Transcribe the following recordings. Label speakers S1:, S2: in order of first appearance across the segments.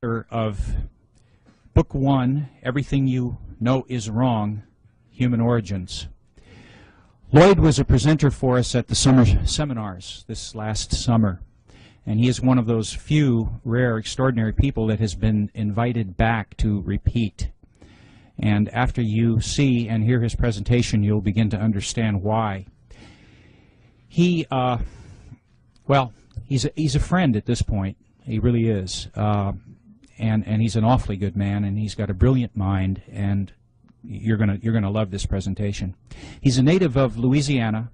S1: of Book 1, Everything You Know Is Wrong, Human Origins. Lloyd was a presenter for us at the summer seminars this last summer, and he is one of those few rare, extraordinary people that has been invited back to repeat. And after you see and hear his presentation, you'll begin to understand why. He, well, he's a friend at this point. He really is. And he's an awfully good man, and he's got a brilliant mind, and you're gonna love this presentation. He's a native of Louisiana.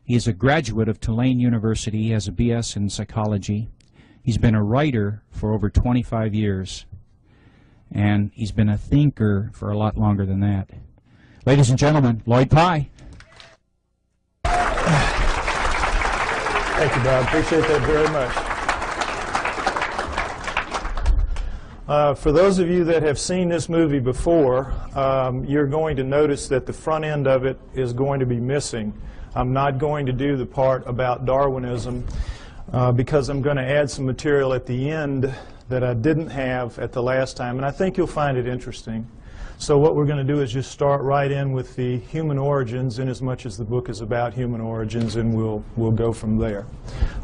S1: He is a graduate of Tulane University. He has a BS in psychology. He's been a writer for over 25 years, and he's been a thinker for a lot longer than that. Ladies and gentlemen, Lloyd Pye.
S2: Thank you, Bob. Appreciate that very much. For those of you that have seen this movie before, you're going to notice that the front end of it is going to be missing. I'm not going to do the part about Darwinism because I'm going to add some material at the end that I didn't have at the last time, and I think you'll find it interesting. So what we're going to do is just start right in with the human origins, in as much as the book is about human origins, and we'll go from there.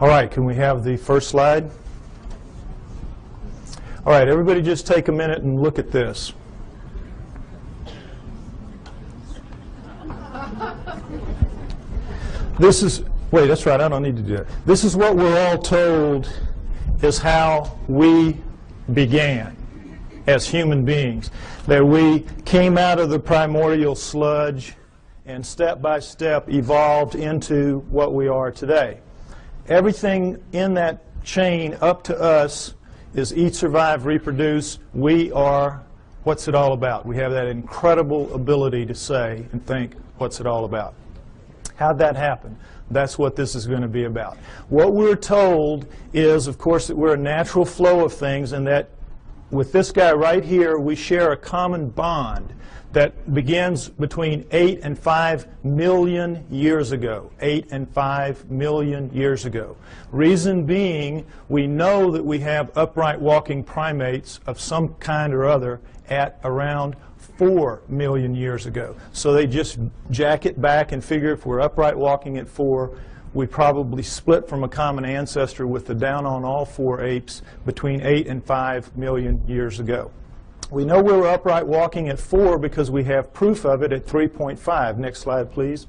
S2: All right, can we have the first slide? All right, everybody just take a minute and look at this. This is, wait, that's right, I don't need to do that. This is what we're all told is how we began as human beings. That we came out of the primordial sludge and step by step evolved into what we are today. Everything in that chain up to us is eat, survive, reproduce. We are, what's it all about? We have that incredible ability to say and think, what's it all about? How'd that happen? That's what this is going to be about. What we're told is, of course, that we're a natural flow of things, and that with this guy right here, we share a common bond that begins between 8 and 5 million years ago. 8 and 5 million years ago. Reason being, we know that we have upright walking primates of some kind or other at around 4 million years ago. So they just jack it back and figure if we're upright walking at 4, we probably split from a common ancestor with the down on all 4 apes between 8 and 5 million years ago. We know we were upright walking at 4 because we have proof of it at 3.5. Next slide, please.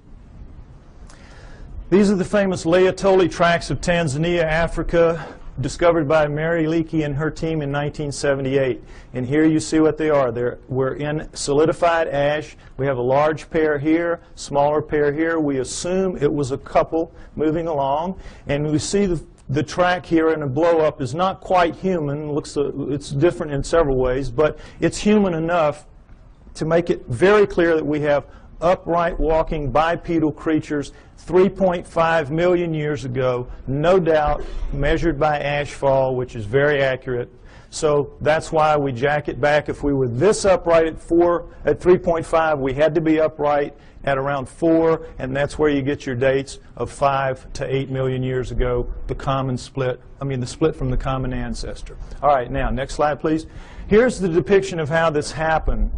S2: These are the famous Laetoli tracts of Tanzania, Africa, discovered by Mary Leakey and her team in 1978. And here you see what they are. We're in solidified ash. We have a large pair here, smaller pair here. We assume it was a couple moving along. And we see the track here in a blow-up is not quite human. It's different in several ways, but it's human enough to make it very clear that we have upright walking bipedal creatures 3.5 million years ago, no doubt, measured by ashfall, which is very accurate. So that's why we jack it back. If we were this upright at 3.5, we had to be upright at around 4, and that's where you get your dates of 5 to 8 million years ago, the split from the common ancestor. All right, now, next slide, please. Here's the depiction of how this happened.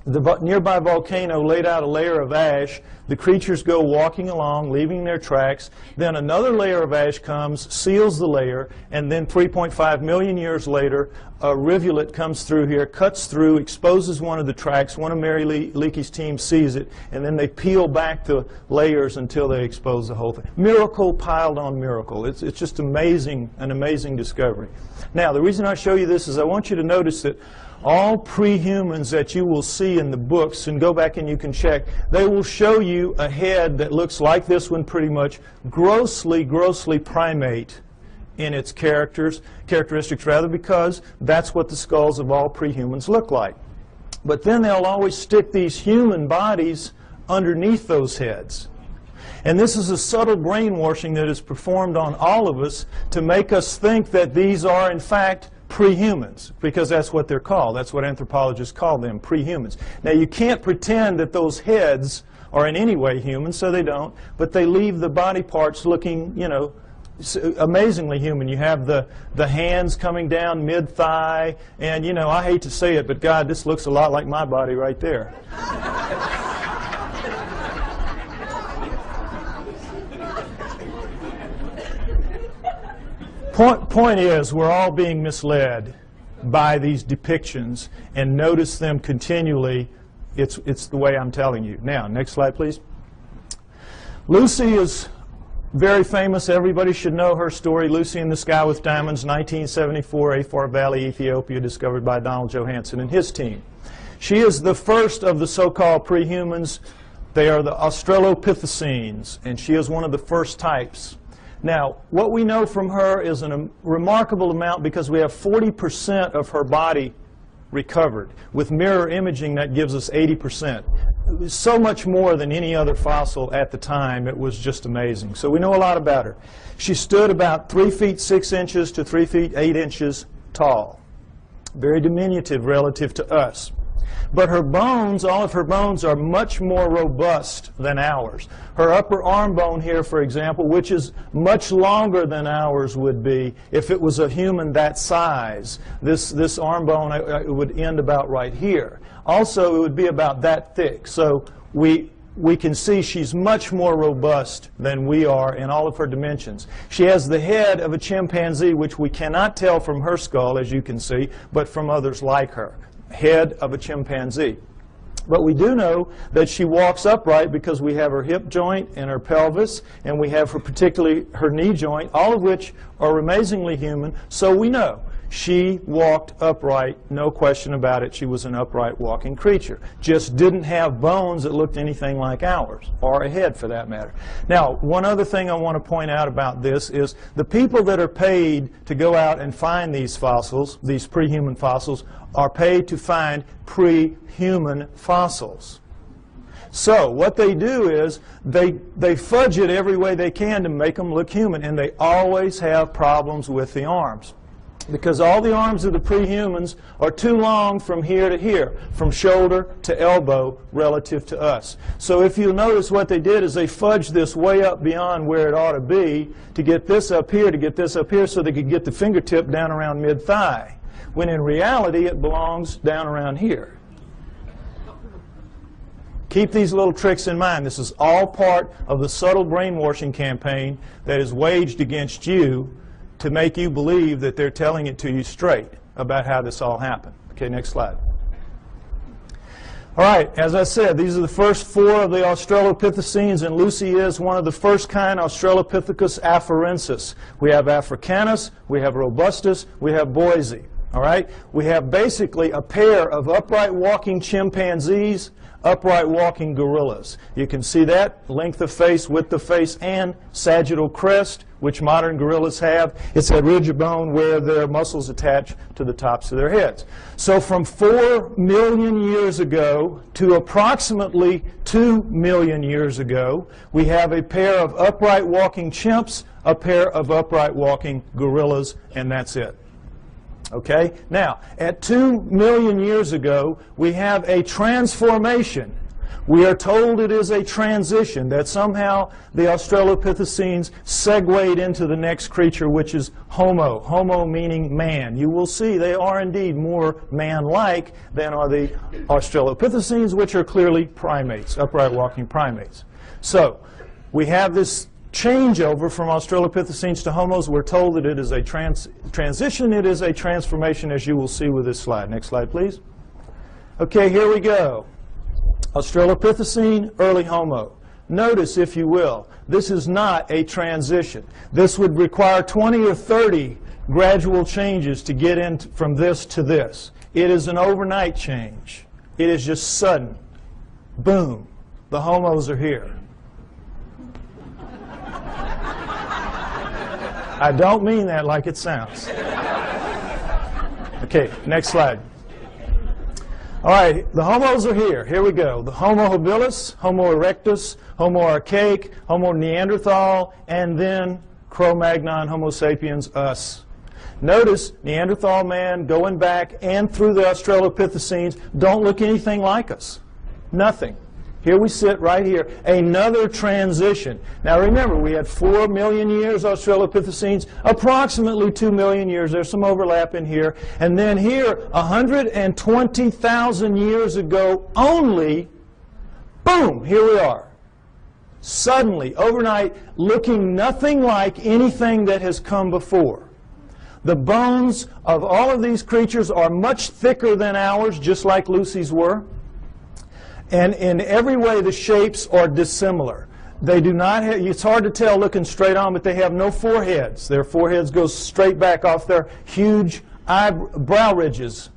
S2: The nearby volcano laid out a layer of ash. The creatures go walking along, leaving their tracks. Then another layer of ash comes, seals the layer, and then 3.5 million years later, a rivulet comes through here, cuts through, exposes one of the tracks. One of Mary Leakey's team sees it, and then they peel back the layers until they expose the whole thing. Miracle piled on miracle. It's just amazing, an amazing discovery. Now, the reason I show you this is I want you to notice that all pre-humans that you will see in the books, and go back and you can check, they will show you a head that looks like this one pretty much, grossly primate in its characteristics rather, because that's what the skulls of all pre-humans look like. But then they'll always stick these human bodies underneath those heads. And this is a subtle brainwashing that is performed on all of us to make us think that these are, in fact, pre-humans, because that's what they're called. That's what anthropologists call them, pre-humans. Now, you can't pretend that those heads are in any way human, so they don't, but they leave the body parts looking, you know, amazingly human. You have the hands coming down mid-thigh, and you know, I hate to say it, but God, this looks a lot like my body right there. Point is, we're all being misled by these depictions, and notice them continually. It's the way I'm telling you. Now, next slide, please. Lucy is very famous. Everybody should know her story. Lucy in the Sky with Diamonds, 1974, Afar Valley, Ethiopia, discovered by Donald Johanson and his team. She is the first of the so-called prehumans. They are the Australopithecines, and she is one of the first types. Now, what we know from her is a remarkable amount, because we have 40% of her body recovered. With mirror imaging, that gives us 80%. So much more than any other fossil at the time. It was just amazing. So we know a lot about her. She stood about 3 feet 6 inches to 3 feet 8 inches tall. Very diminutive relative to us. But her bones, all of her bones, are much more robust than ours. Her upper arm bone here, for example, which is much longer than ours would be if it was a human that size. This arm bone it would end about right here. Also, it would be about that thick. So we can see she's much more robust than we are in all of her dimensions. She has the head of a chimpanzee, which we cannot tell from her skull, as you can see, but from others like her. Head of a chimpanzee. But we do know that she walks upright because we have her hip joint and her pelvis, and we have her, particularly her knee joint, all of which are amazingly human. So we know she walked upright, no question about it. She was an upright walking creature. Just didn't have bones that looked anything like ours, or a head for that matter. Now, one other thing I want to point out about this is the people that are paid to go out and find these fossils, these pre-human fossils, are paid to find pre-human fossils. So what they do is they fudge it every way they can to make them look human, and they always have problems with the arms. Because all the arms of the pre-humans are too long from here to here, from shoulder to elbow relative to us. So if you'll notice, what they did is they fudged this way up beyond where it ought to be to get this up here, so they could get the fingertip down around mid-thigh, when in reality it belongs down around here. Keep these little tricks in mind. This is all part of the subtle brainwashing campaign that is waged against you to make you believe that they're telling it to you straight about how this all happened. Okay, next slide. All right, as I said, these are the first 4 of the Australopithecines, and Lucy is one of the first kind, Australopithecus afarensis. We have Africanus, we have Robustus, we have Boise. All right, we have basically a pair of upright walking chimpanzees, upright walking gorillas. You can see that, length of face, width of face, and sagittal crest, which modern gorillas have. It's that ridge of bone where their muscles attach to the tops of their heads. So from 4 million years ago to approximately 2 million years ago, we have a pair of upright walking chimps, a pair of upright walking gorillas, and that's it. Okay? Now, at 2 million years ago, we have a transformation. We are told it is a transition, that somehow the Australopithecines segued into the next creature, which is Homo. Homo meaning man. You will see they are indeed more man-like than are the Australopithecines, which are clearly primates, upright walking primates. So, we have this changeover from Australopithecines to Homos. We're told that it is a transition, it is a transformation, as you will see with this slide. Next slide, please. Okay, here we go. Australopithecine, early Homo. Notice, if you will, this is not a transition. This would require 20 or 30 gradual changes to get in from this to this. It is an overnight change. It is just sudden. Boom. The Homos are here. I don't mean that like it sounds. Okay, next slide. All right, the Homos are here. Here we go. The Homo habilis, Homo erectus, Homo archaic, Homo neanderthal, and then Cro-Magnon, Homo sapiens, us. Notice Neanderthal man going back and through the Australopithecines don't look anything like us. Nothing. Here we sit right here, another transition. Now remember, we had 4 million years Australopithecines, approximately 2 million years. There's some overlap in here. And then here, 120,000 years ago only, boom, here we are. Suddenly, overnight, looking nothing like anything that has come before. The bones of all of these creatures are much thicker than ours, just like Lucy's were. And in every way, the shapes are dissimilar. They do not have, it's hard to tell looking straight on, but they have no foreheads. Their foreheads go straight back off their huge brow ridges,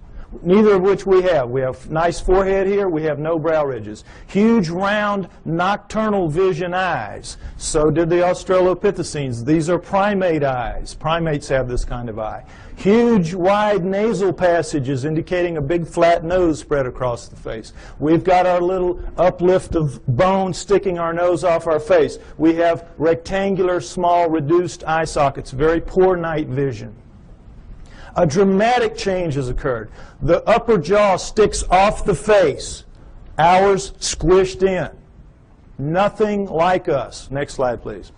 S2: neither of which we have. We have nice forehead here. We have no brow ridges. Huge, round, nocturnal vision eyes. So did the Australopithecines. These are primate eyes. Primates have this kind of eye. Huge, wide nasal passages indicating a big flat nose spread across the face. We've got our little uplift of bone sticking our nose off our face. We have rectangular, small, reduced eye sockets, very poor night vision. A dramatic change has occurred. The upper jaw sticks off the face. Ours squished in. Nothing like us. Next slide, please.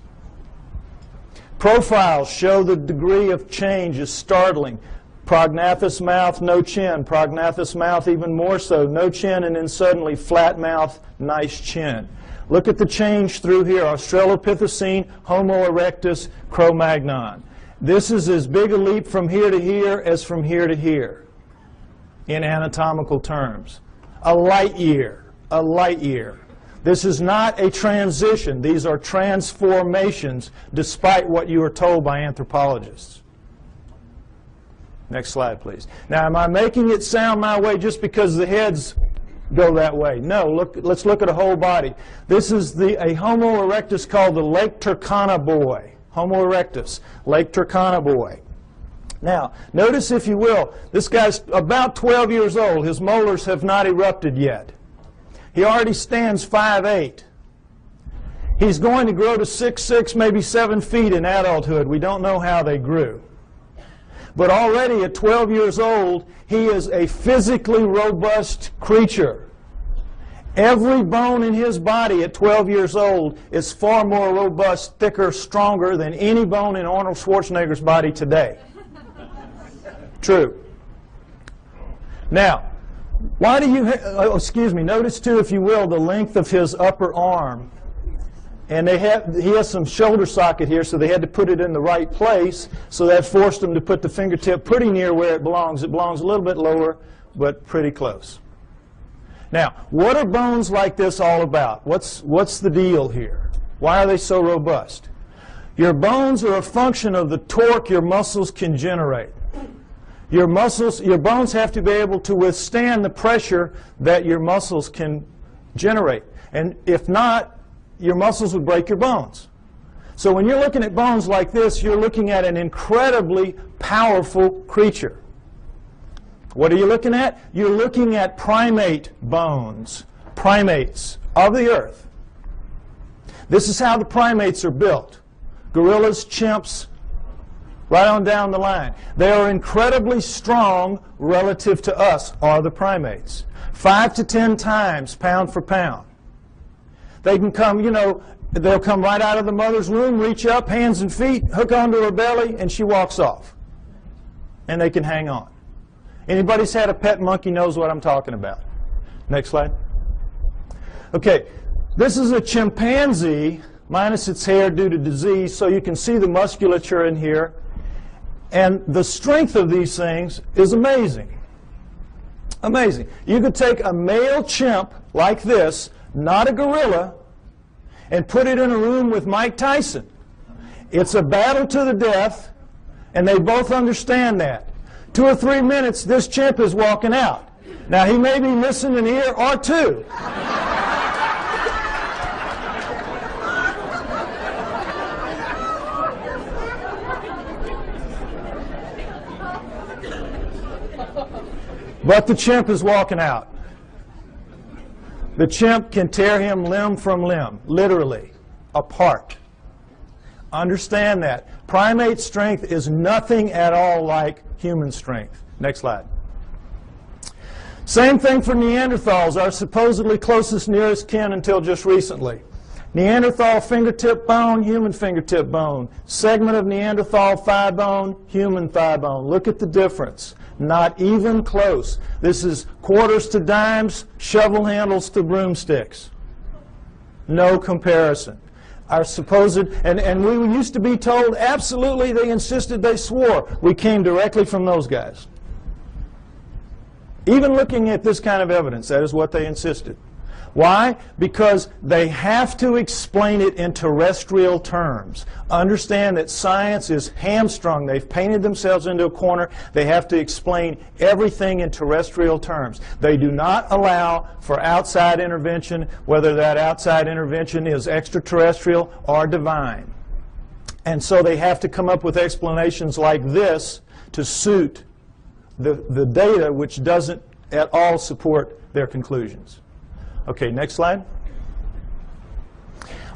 S2: Profiles show the degree of change is startling. Prognathous mouth, no chin. Prognathous mouth even more so. No chin, and then suddenly flat mouth, nice chin. Look at the change through here. Australopithecine, Homo erectus, Cro-Magnon. This is as big a leap from here to here as from here to here in anatomical terms. A light year. A light year. This is not a transition. These are transformations, despite what you are told by anthropologists. Next slide, please. Now, am I making it sound my way just because the heads go that way? No, let's look at a whole body. This is a Homo erectus called the Lake Turkana boy. Homo erectus, Lake Turkana boy. Now, notice, if you will, this guy's about 12 years old. His molars have not erupted yet. He already stands 5'8". He's going to grow to 6'6", maybe 7 feet in adulthood. We don't know how they grew. But already at 12 years old, he is a physically robust creature. Every bone in his body at 12 years old is far more robust, thicker, stronger than any bone in Arnold Schwarzenegger's body today. True. Now, why do you, notice too, if you will, the length of his upper arm. And he has some shoulder socket here, so they had to put it in the right place, so that forced him to put the fingertip pretty near where it belongs. It belongs a little bit lower, but pretty close. Now, what are bones like this all about? What's the deal here? Why are they so robust? Your bones are a function of the torque your muscles can generate. Your bones have to be able to withstand the pressure that your muscles can generate. And if not, your muscles would break your bones. So when you're looking at bones like this, you're looking at an incredibly powerful creature. What are you looking at? You're looking at primate bones, primates of the earth. This is how the primates are built. Gorillas, chimps, right on down the line. They are incredibly strong relative to us, are the primates. 5 to 10 times pound for pound. They can come, they'll come right out of the mother's womb, reach up, hands and feet, hook onto her belly, and she walks off. And they can hang on. Anybody's had a pet monkey knows what I'm talking about. Next slide. Okay, this is a chimpanzee minus its hair due to disease, so you can see the musculature in here. And the strength of these things is amazing. Amazing. You could take a male chimp like this, not a gorilla, and put it in a room with Mike Tyson. It's a battle to the death, and they both understand that. 2 or 3 minutes, this chimp is walking out. Now, he may be missing an ear or two. But the chimp is walking out. The chimp can tear him limb from limb, literally, apart. Understand that. Primate strength is nothing at all like human strength. Next slide. Same thing for Neanderthals, our supposedly closest nearest kin until just recently. Neanderthal fingertip bone, human fingertip bone. Segment of Neanderthal thigh bone, human thigh bone. Look at the difference. Not even close. This is quarters to dimes, shovel handles to broomsticks. No comparison. Our supposed, and we used to be told, absolutely, they insisted, they swore. We came directly from those guys. Even looking at this kind of evidence, that is what they insisted. Why? Because they have to explain it in terrestrial terms. Understand that science is hamstrung. They've painted themselves into a corner. They have to explain everything in terrestrial terms. They do not allow for outside intervention, whether that outside intervention is extraterrestrial or divine. And so they have to come up with explanations like this to suit the data, which doesn't at all support their conclusions. Okay, next slide.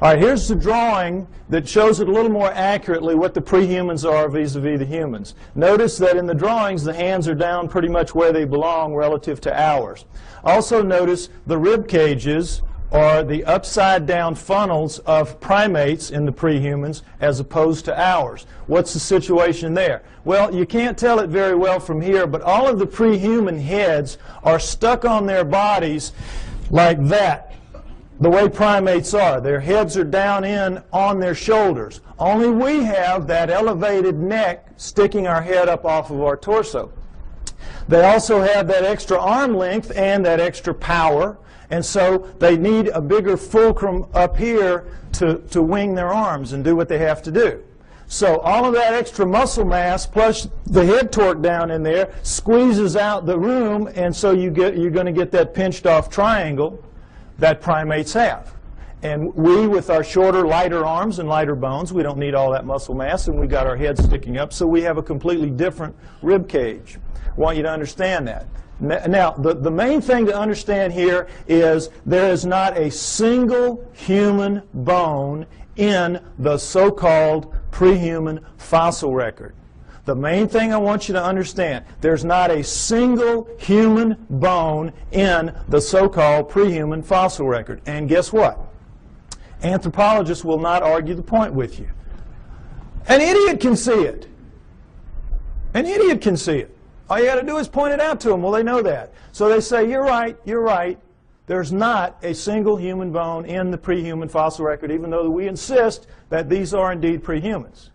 S2: All right, here's the drawing that shows it a little more accurately what the prehumans are vis-a-vis the humans. Notice that in the drawings the hands are down pretty much where they belong relative to ours. Also notice the rib cages are the upside down funnels of primates in the prehumans as opposed to ours. What's the situation there? Well, you can't tell it very well from here, but all of the prehuman heads are stuck on their bodies like that, the way primates are. Their heads are down in on their shoulders. Only we have that elevated neck sticking our head up off of our torso. They also have that extra arm length and that extra power, and so they need a bigger fulcrum up here to wing their arms and do what they have to do. So all of that extra muscle mass plus the head torque down in there squeezes out the room, and so you're going to get that pinched off triangle that primates have. And we, with our shorter, lighter arms and lighter bones, we don't need all that muscle mass, and we got our heads sticking up, so we have a completely different rib cage. I want you to understand that. Now, the main thing to understand here is there is not a single human bone in the so-called prehuman fossil record. The main thing I want you to understand, there's not a single human bone in the so-called prehuman fossil record. And guess what? Anthropologists will not argue the point with you. An idiot can see it. An idiot can see it. All you got to do is point it out to them. Well, they know that. So they say, you're right, you're right. There's not a single human bone in the prehuman fossil record, even though we insist that these are indeed prehumans.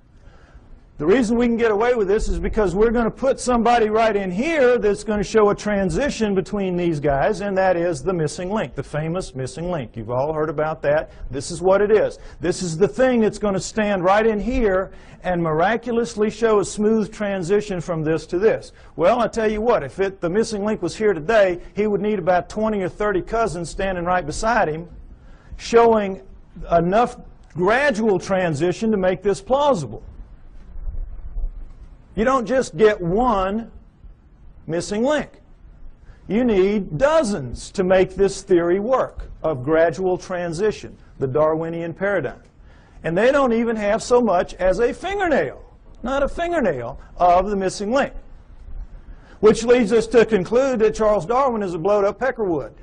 S2: The reason we can get away with this is because we're going to put somebody right in here that's going to show a transition between these guys, and that is the missing link, the famous missing link. You've all heard about that. This is what it is. This is the thing that's going to stand right in here and miraculously show a smooth transition from this to this. Well, I tell you what, if the missing link was here today, he would need about 20 or 30 cousins standing right beside him, showing enough gradual transition to make this plausible. You don't just get one missing link. You need dozens to make this theory work of gradual transition, the Darwinian paradigm. And they don't even have so much as a fingernail, not a fingernail, of the missing link. Which leads us to conclude that Charles Darwin is a blowed-up peckerwood.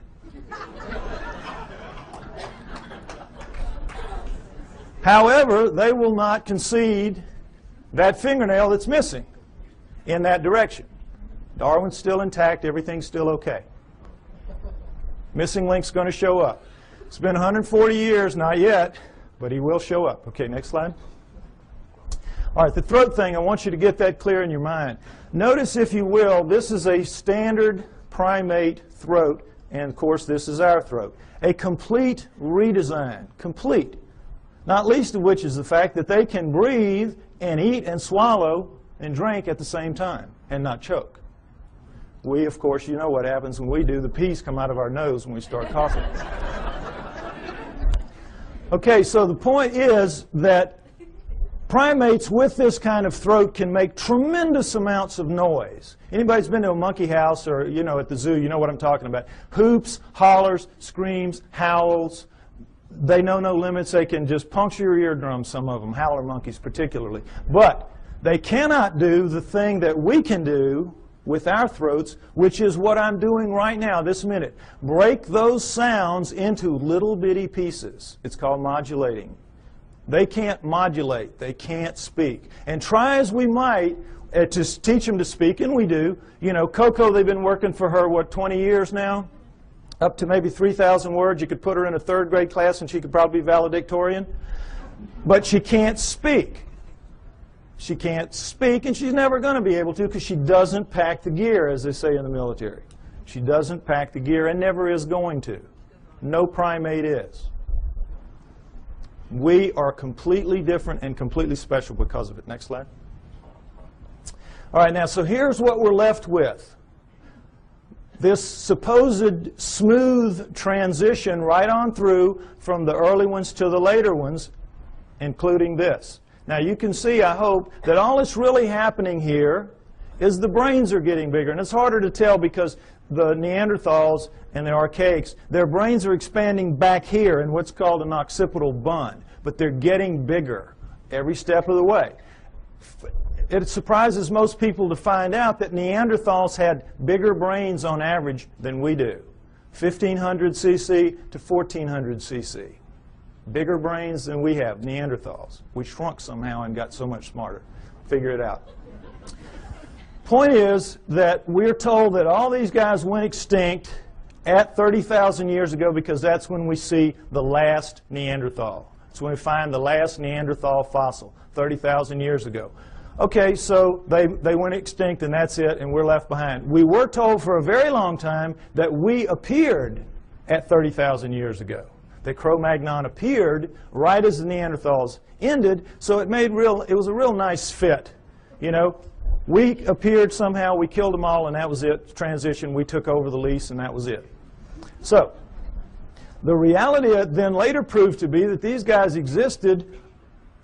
S2: However, they will not concede that fingernail that's missing in that direction. Darwin's still intact, everything's still okay. Missing link's going to show up. It's been 140 years, not yet, but he will show up. Okay, next slide. All right, the throat thing, I want you to get that clear in your mind. Notice, if you will, this is a standard primate throat, and of course this is our throat. A complete redesign, complete. Not least of which is the fact that they can breathe and eat and swallow and drink at the same time and not choke. We, of course, you know what happens when we do. The peas come out of our nose when we start coughing. Okay, so the point is that primates with this kind of throat can make tremendous amounts of noise. Anybody's been to a monkey house or, you know, at the zoo, you know what I'm talking about. Hoops, hollers, screams, howls. They know no limits. They can just puncture your eardrums, some of them, howler monkeys particularly. But they cannot do the thing that we can do with our throats, which is what I'm doing right now, this minute. Break those sounds into little bitty pieces. It's called modulating. They can't modulate. They can't speak. And try as we might to teach them to speak, and we do. You know, Coco, they've been working for her, what, 20 years now? Up to maybe 3,000 words. You could put her in a third grade class and she could probably be valedictorian. But she can't speak. She can't speak, and she's never going to be able to because she doesn't pack the gear, as they say in the military. She doesn't pack the gear and never is going to. No primate is. We are completely different and completely special because of it. Next slide. All right, now, so here's what we're left with. This supposed smooth transition right on through from the early ones to the later ones, including this. Now, you can see, I hope, that all that's really happening here is the brains are getting bigger. And it's harder to tell because the Neanderthals and the archaics, their brains are expanding back here in what's called an occipital bun. But they're getting bigger every step of the way. It surprises most people to find out that Neanderthals had bigger brains on average than we do. 1,500 cc to 1,400 cc. Bigger brains than we have, Neanderthals. We shrunk somehow and got so much smarter. Figure it out. Point is that we're told that all these guys went extinct at 30,000 years ago because that's when we see the last Neanderthal. That's when we find the last Neanderthal fossil, 30,000 years ago. Okay, so they went extinct and that's it, and we're left behind. We were told for a very long time that we appeared at 30,000 years ago. That Cro-Magnon appeared right as the Neanderthals ended, so it was a real nice fit. You know, we appeared somehow, we killed them all, and that was it. Transition, we took over the lease, and that was it. So, the reality then later proved to be that these guys existed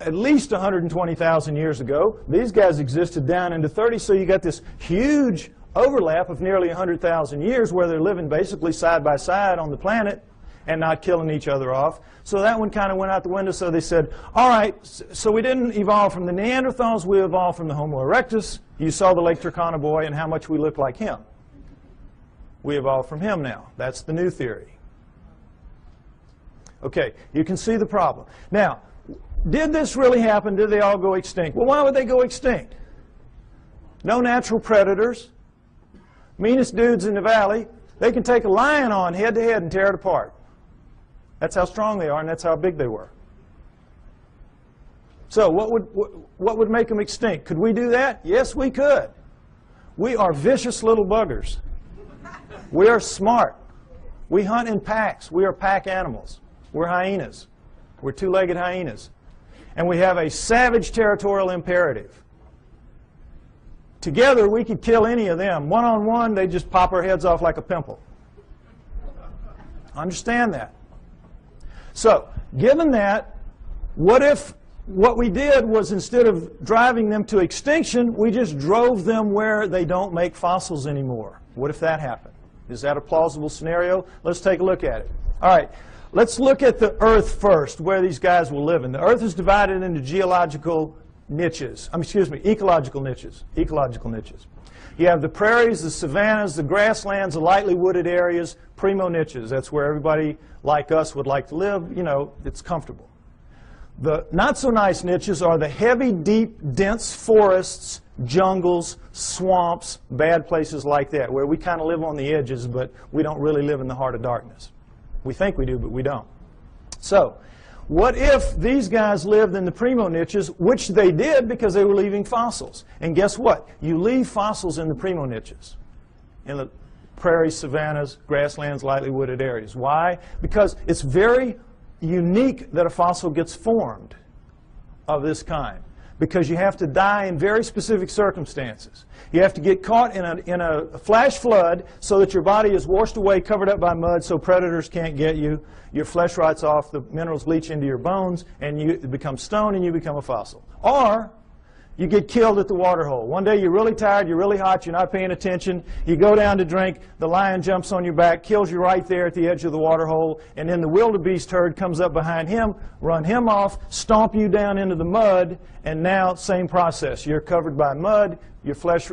S2: at least 120,000 years ago. These guys existed down into 30, so you got this huge overlap of nearly 100,000 years where they're living basically side by side on the planet and not killing each other off. So that one kind of went out the window, so they said, all right, so we didn't evolve from the Neanderthals, we evolved from the Homo erectus. You saw the Lake Turkana boy and how much we look like him. We evolved from him now. That's the new theory. Okay, you can see the problem. Now, did this really happen? Did they all go extinct? Well, why would they go extinct? No natural predators. Meanest dudes in the valley. They can take a lion on head to head and tear it apart. That's how strong they are, and that's how big they were. So what would make them extinct? Could we do that? Yes, we could. We are vicious little buggers. We are smart. We hunt in packs. We are pack animals. We're hyenas. We're two-legged hyenas. And we have a savage territorial imperative. Together, we could kill any of them. One-on-one, they just pop our heads off like a pimple. Understand that. So, given that, what if what we did was instead of driving them to extinction, we just drove them where they don't make fossils anymore? What if that happened? Is that a plausible scenario? Let's take a look at it. All right. Let's look at the Earth first, where these guys will live in. The Earth is divided into ecological niches. Ecological niches. You have the prairies, the savannas, the grasslands, the lightly wooded areas, primo niches. That's where everybody like us would like to live. You know, it's comfortable. The not-so-nice niches are the heavy, deep, dense forests, jungles, swamps, bad places like that, where we kind of live on the edges, but we don't really live in the heart of darkness. We think we do, but we don't. So, what if these guys lived in the primo niches, which they did because they were leaving fossils? And guess what? You leave fossils in the primo niches, in the prairies, savannas, grasslands, lightly wooded areas. Why? Because it's very unique that a fossil gets formed of this kind, because you have to die in very specific circumstances. You have to get caught in a flash flood so that your body is washed away, covered up by mud, so predators can't get you. Your flesh rots off, the minerals leach into your bones, and you become stone and you become a fossil. Or you get killed at the water hole. One day you're really tired, you're really hot, you're not paying attention, you go down to drink, the lion jumps on your back, kills you right there at the edge of the water hole, and then the wildebeest herd comes up behind him, run him off, stomp you down into the mud, and now same process. You're covered by mud, your flesh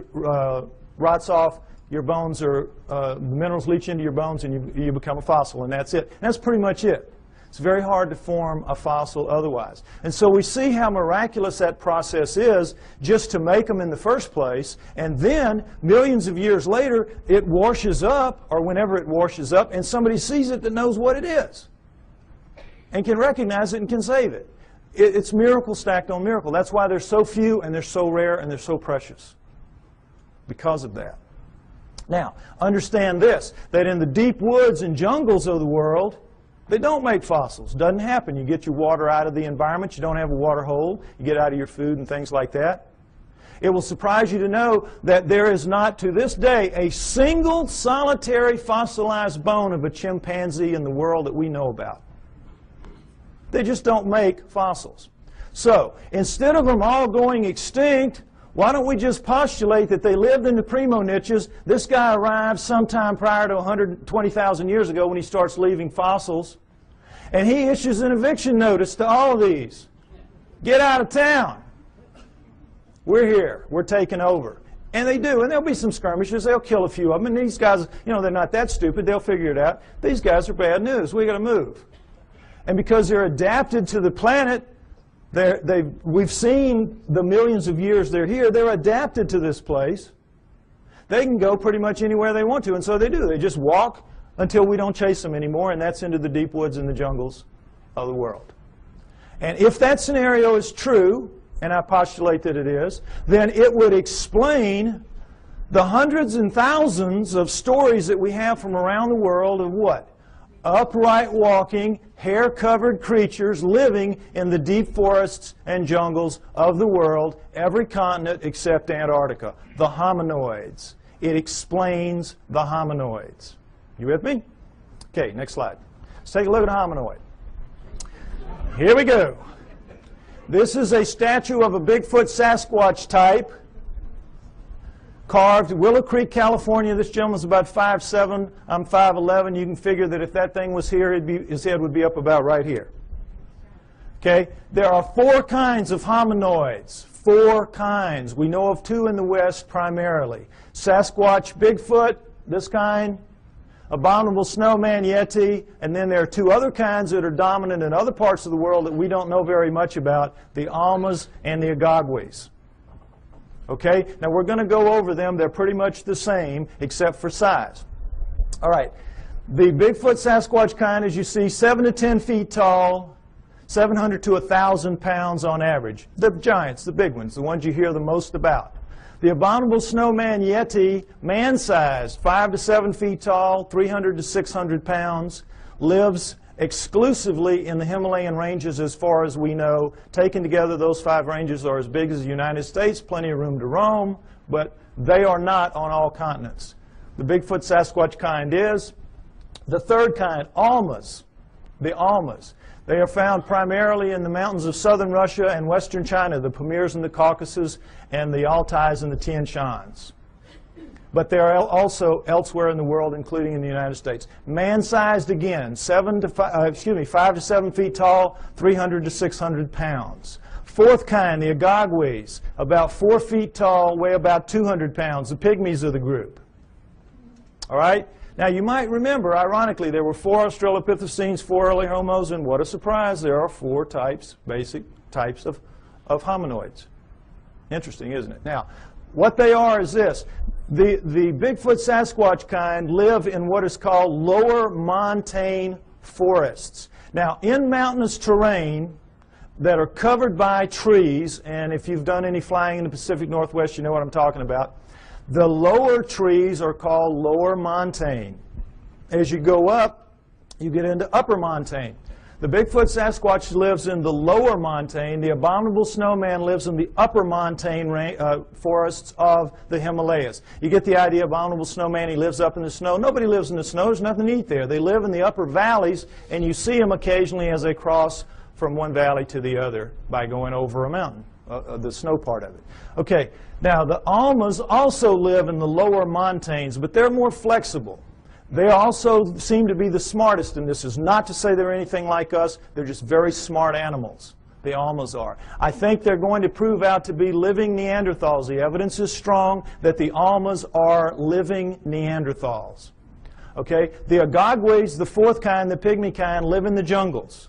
S2: rots off, your bones are, the minerals leach into your bones, and you become a fossil, and that's it. And that's pretty much it. It's very hard to form a fossil otherwise. And so we see how miraculous that process is just to make them in the first place, and then millions of years later it washes up, or whenever it washes up, and somebody sees it that knows what it is and can recognize it and can save it. It's miracle stacked on miracle. That's why they're so few and they're so rare and they're so precious, because of that. Now, understand this, that in the deep woods and jungles of the world, they don't make fossils. Doesn't happen. You get your water out of the environment. You don't have a water hole. You get out of your food and things like that. It will surprise you to know that there is not, to this day, a single solitary fossilized bone of a chimpanzee in the world that we know about. They just don't make fossils. So, instead of them all going extinct, why don't we just postulate that they lived in the primo niches? This guy arrived sometime prior to 120,000 years ago when he starts leaving fossils. And he issues an eviction notice to all of these. Get out of town. We're here. We're taking over. And they do. And there'll be some skirmishes. They'll kill a few of them. And these guys, you know, they're not that stupid. They'll figure it out. These guys are bad news. We've got to move. And because they're adapted to the planet, we've seen the millions of years they're here. They're adapted to this place. They can go pretty much anywhere they want to, and so they do. They just walk until we don't chase them anymore, and that's into the deep woods and the jungles of the world. And if that scenario is true, and I postulate that it is, then it would explain the hundreds and thousands of stories that we have from around the world of what? Upright walking, hair-covered creatures living in the deep forests and jungles of the world, every continent except Antarctica. The hominoids. It explains the hominoids. You with me? Okay, next slide. Let's take a look at a hominoid. Here we go. This is a statue of a Bigfoot Sasquatch type, carved Willow Creek, California. This gentleman's about 5'7". I'm 5'11". You can figure that if that thing was here, his head would be up about right here. Okay? There are 4 kinds of hominoids. 4 kinds. We know of 2 in the West primarily. Sasquatch Bigfoot, this kind. Abominable snowman Yeti. And then there are 2 other kinds that are dominant in other parts of the world that we don't know very much about. The Almas and the Agagwis. Okay, now we're going to go over them. They're pretty much the same, except for size. All right, the Bigfoot Sasquatch kind, as you see, 7 to 10 feet tall, 700 to 1,000 pounds on average. The giants, the big ones, the ones you hear the most about. The Abominable Snowman Yeti, man-sized, 5 to 7 feet tall, 300 to 600 pounds, lives exclusively in the Himalayan ranges as far as we know. Taken together, those 5 ranges are as big as the United States, plenty of room to roam, but they are not on all continents. The Bigfoot Sasquatch kind is. The third kind, Almas. The Almas. They are found primarily in the mountains of southern Russia and western China, the Pamirs and the Caucasus, and the Altais and the Tian Shans. But they are also elsewhere in the world, including in the United States. Man-sized again, 5 to 7 feet tall, 300 to 600 pounds. Fourth kind, the Agagwis, about 4 feet tall, weigh about 200 pounds, the pygmies of the group. All right? Now, you might remember, ironically, there were 4 Australopithecines, 4 early homos, and what a surprise, there are 4 types, basic types of hominoids. Interesting, isn't it? Now, what they are is this. The Bigfoot Sasquatch kind live in what is called lower montane forests. Now, in mountainous terrain that are covered by trees, and if you've done any flying in the Pacific Northwest, you know what I'm talking about, the lower trees are called lower montane. As you go up, you get into upper montane. The Bigfoot Sasquatch lives in the lower montane. The Abominable Snowman lives in the upper montane forests of the Himalayas. You get the idea, Abominable Snowman, he lives up in the snow. Nobody lives in the snow. There's nothing to eat there. They live in the upper valleys, and you see them occasionally as they cross from one valley to the other by going over a mountain, the snow part of it. Okay, now the Almas also live in the lower montanes, but they're more flexible. They also seem to be the smartest, and this is not to say they're anything like us. They're just very smart animals. The Almas are. I think they're going to prove out to be living Neanderthals. The evidence is strong that the Almas are living Neanderthals. Okay? The Agogwes, the fourth kind, the pygmy kind, live in the jungles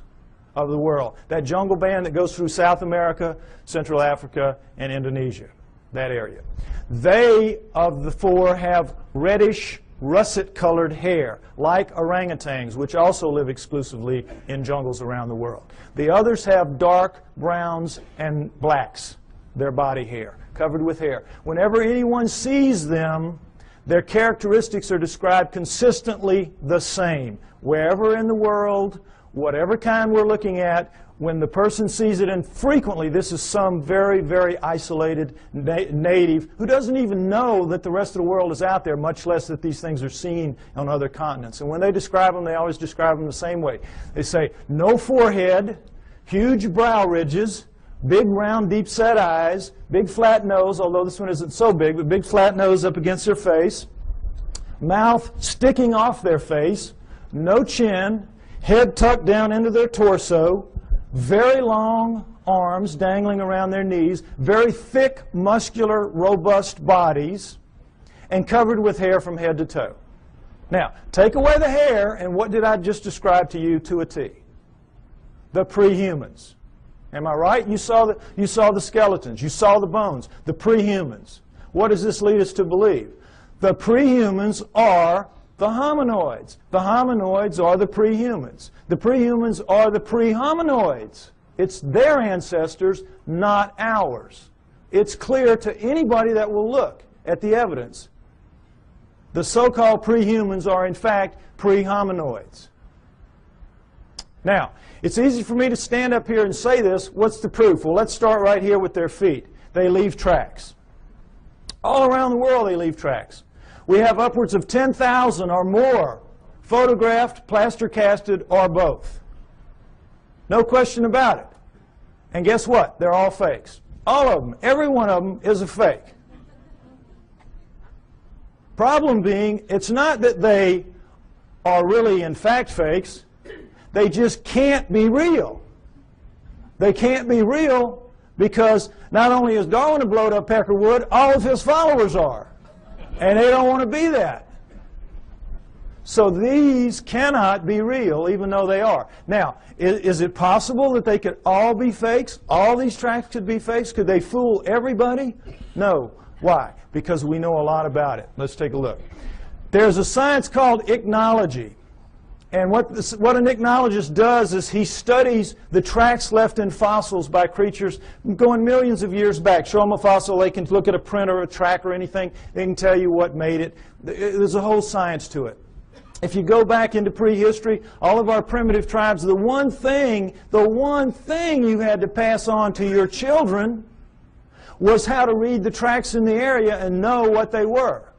S2: of the world. That jungle band that goes through South America, Central Africa, and Indonesia, that area. They, of the four, have reddish, russet-colored hair, like orangutans, which also live exclusively in jungles around the world. The others have dark browns and blacks, their body hair, covered with hair. Whenever anyone sees them, their characteristics are described consistently the same. Wherever in the world, whatever kind we're looking at, when the person sees it, and frequently this is some very, very isolated native who doesn't even know that the rest of the world is out there, much less that these things are seen on other continents. And when they describe them, they always describe them the same way. They say, no forehead, huge brow ridges, big round deep set eyes, big flat nose, although this one isn't so big, but big flat nose up against their face, mouth sticking off their face, no chin, head tucked down into their torso, very long arms dangling around their knees, very thick, muscular, robust bodies, and covered with hair from head to toe. Now, take away the hair, and what did I just describe to you to a T? The pre-humans. Am I right? You saw the skeletons. You saw the bones. The pre-humans. What does this lead us to believe? The pre-humans are the hominoids. The hominoids are the pre-humans. The pre-humans are the pre-hominoids. It's their ancestors, not ours. It's clear to anybody that will look at the evidence. The so-called pre-humans are, in fact, pre-hominoids. Now, it's easy for me to stand up here and say this. What's the proof? Well, let's start right here with their feet. They leave tracks. All around the world they leave tracks. We have upwards of 10,000 or more photographed, plaster casted, or both. No question about it. And guess what? They're all fakes. All of them. Every one of them is a fake. Problem being, it's not that they are really in fact fakes. They just can't be real. They can't be real because not only is Darwin a blowed up peckerwood, all of his followers are. And they don't want to be that. So these cannot be real, even though they are. Now, is it possible that they could all be fakes? All these tracks could be fakes? Could they fool everybody? No. Why? Because we know a lot about it. Let's take a look. There's a science called ichnology. And what an ichnologist does is he studies the tracks left in fossils by creatures going millions of years back. Show them a fossil, they can look at a print or a track or anything. They can tell you what made it. There's a whole science to it. If you go back into prehistory, all of our primitive tribes, the one thing you had to pass on to your children was how to read the tracks in the area and know what they were,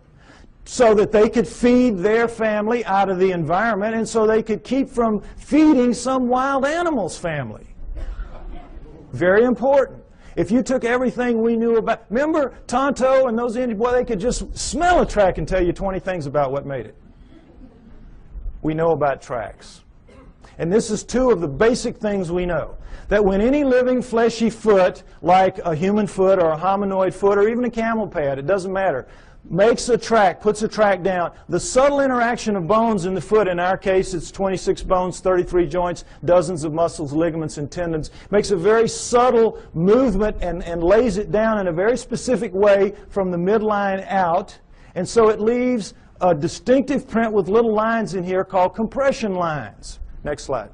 S2: so that they could feed their family out of the environment and so they could keep from feeding some wild animal's family. Very important. If you took everything we knew about, remember Tonto and those Indians, boy, they could just smell a track and tell you 20 things about what made it. We know about tracks. And this is two of the basic things we know. That when any living fleshy foot, like a human foot or a hominoid foot or even a camel pad, it doesn't matter, makes a track, puts a track down, the subtle interaction of bones in the foot, in our case it's 26 bones, 33 joints, dozens of muscles, ligaments, and tendons, makes a very subtle movement and lays it down in a very specific way from the midline out. And so it leaves a distinctive print with little lines in here called compression lines. Next slide.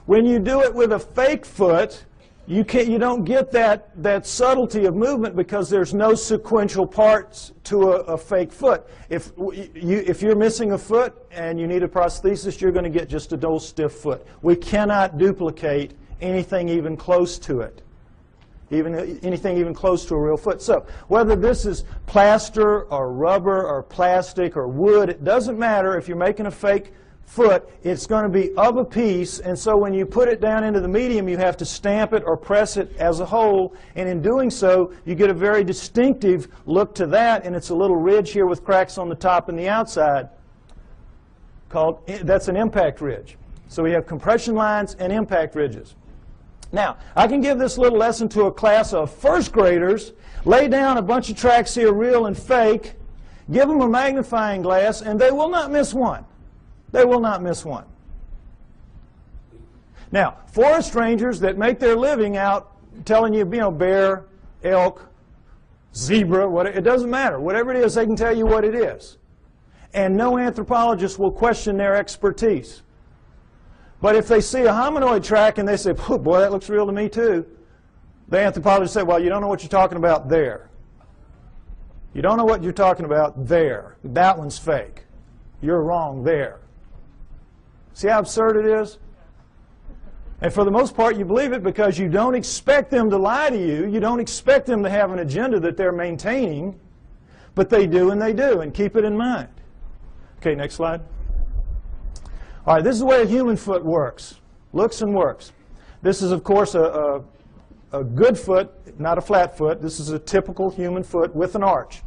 S2: When you do it with a fake foot, you don't get that subtlety of movement because there's no sequential parts to a fake foot. If you're missing a foot and you need a prosthesis, you're going to get just a dull, stiff foot. We cannot duplicate anything even close to it, anything even close to a real foot. So whether this is plaster or rubber or plastic or wood, it doesn't matter. If you're making a fake foot, it's going to be of a piece, and so when you put it down into the medium, you have to stamp it or press it as a whole, and in doing so, you get a very distinctive look to that, and it's a little ridge here with cracks on the top and the outside that's an impact ridge. So we have compression lines and impact ridges. Now, I can give this little lesson to a class of first graders, lay down a bunch of tracks here, real and fake, give them a magnifying glass, and they will not miss one. They will not miss one. Now, forest rangers that make their living out telling you, bear, elk, zebra, it doesn't matter. Whatever it is, they can tell you what it is. And no anthropologist will question their expertise. But if they see a hominoid track and they say, oh, boy, that looks real to me too, the anthropologist say, well, you don't know what you're talking about there. You don't know what you're talking about there. That one's fake. You're wrong there. See how absurd it is? And for the most part, you believe it because you don't expect them to lie to you. You don't expect them to have an agenda that they're maintaining. But they do, and they do, and keep it in mind. Okay, next slide. All right, this is the way a human foot works. Looks and works. This is, of course, a good foot, not a flat foot. This is a typical human foot with an arch.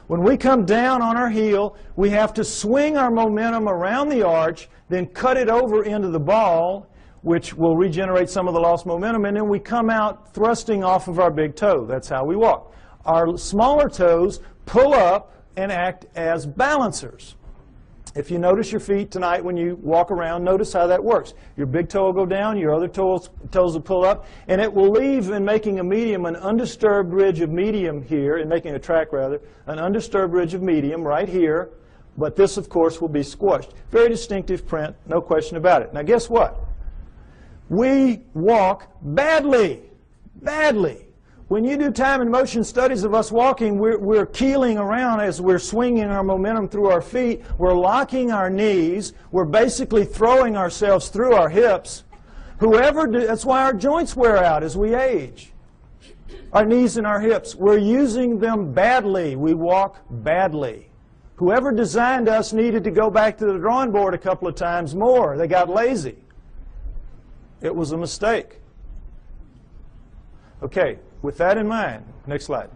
S2: When we come down on our heel, we have to swing our momentum around the arch, then cut it over into the ball, which will regenerate some of the lost momentum, and then we come out thrusting off of our big toe. That's how we walk. Our smaller toes pull up and act as balancers. If you notice your feet tonight when you walk around, notice how that works. Your big toe will go down, your other toes will pull up, and it will leave in making a medium, an undisturbed ridge of medium here, in making a track rather, an undisturbed ridge of medium right here, but this, of course, will be squashed. Very distinctive print, no question about it. Now, guess what? We walk badly, badly. When you do time and motion studies of us walking, we're keeling around as we're swinging our momentum through our feet. We're locking our knees. We're basically throwing ourselves through our hips. That's why our joints wear out as we age. Our knees and our hips. We're using them badly. We walk badly. Whoever designed us needed to go back to the drawing board a couple of times more. They got lazy. It was a mistake. Okay, with that in mind, next slide.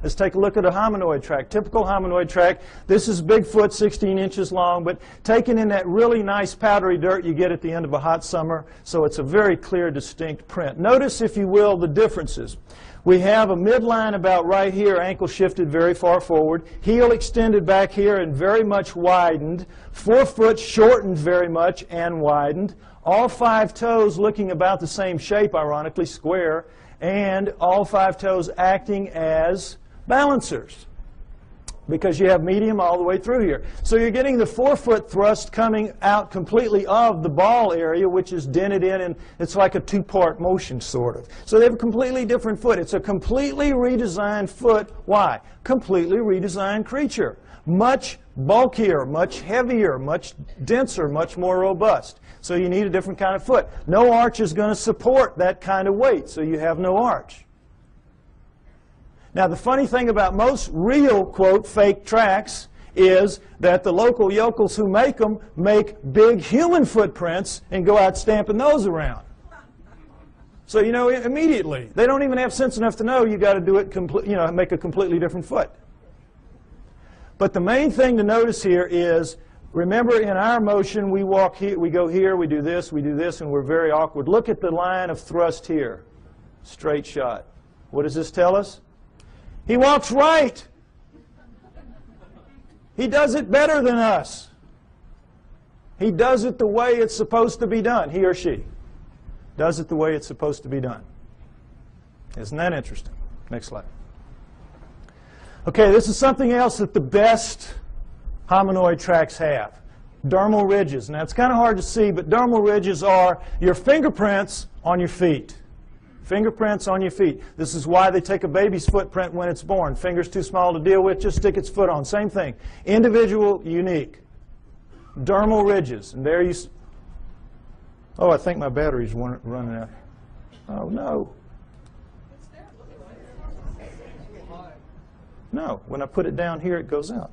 S2: Let's take a look at a hominoid track, typical hominoid track. This is Bigfoot, 16 inches long, but taken in that really nice powdery dirt you get at the end of a hot summer, so it's a very clear, distinct print. Notice, if you will, the differences. We have a midline about right here, ankle shifted very far forward, heel extended back here and very much widened, forefoot shortened very much and widened, all 5 toes looking about the same shape, ironically, square, and all 5 toes acting as balancers, because you have medium all the way through here. So you're getting the forefoot thrust coming out completely of the ball area, which is dented in, and it's like a 2-part motion, sort of. So they have a completely different foot. It's a completely redesigned foot. Why? Completely redesigned creature. Much bulkier, much heavier, much denser, much more robust. So you need a different kind of foot. No arch is going to support that kind of weight, so you have no arch. Now, the funny thing about most real, quote, fake tracks is that the local yokels who make them make big human footprints and go out stamping those around. So, you know, immediately, they don't even have sense enough to know you got to do it, make a completely different foot. But the main thing to notice here is, remember, in our motion, we walk here, we go here, we do this, and we're very awkward. Look at the line of thrust here. Straight shot. What does this tell us? He walks right. He does it better than us. He does it the way it's supposed to be done. He or she does it the way it's supposed to be done. Isn't that interesting? Next slide. Okay, this is something else that the best hominoid tracks have. Dermal ridges. Now, it's kind of hard to see, but dermal ridges are your fingerprints on your feet. Fingerprints on your feet. This is why they take a baby's footprint when it's born. Finger's too small to deal with, just stick its foot on. Same thing. Individual, unique. Dermal ridges. And there you... Oh, I think my battery's running out. Oh, no. No, when I put it down here, it goes out.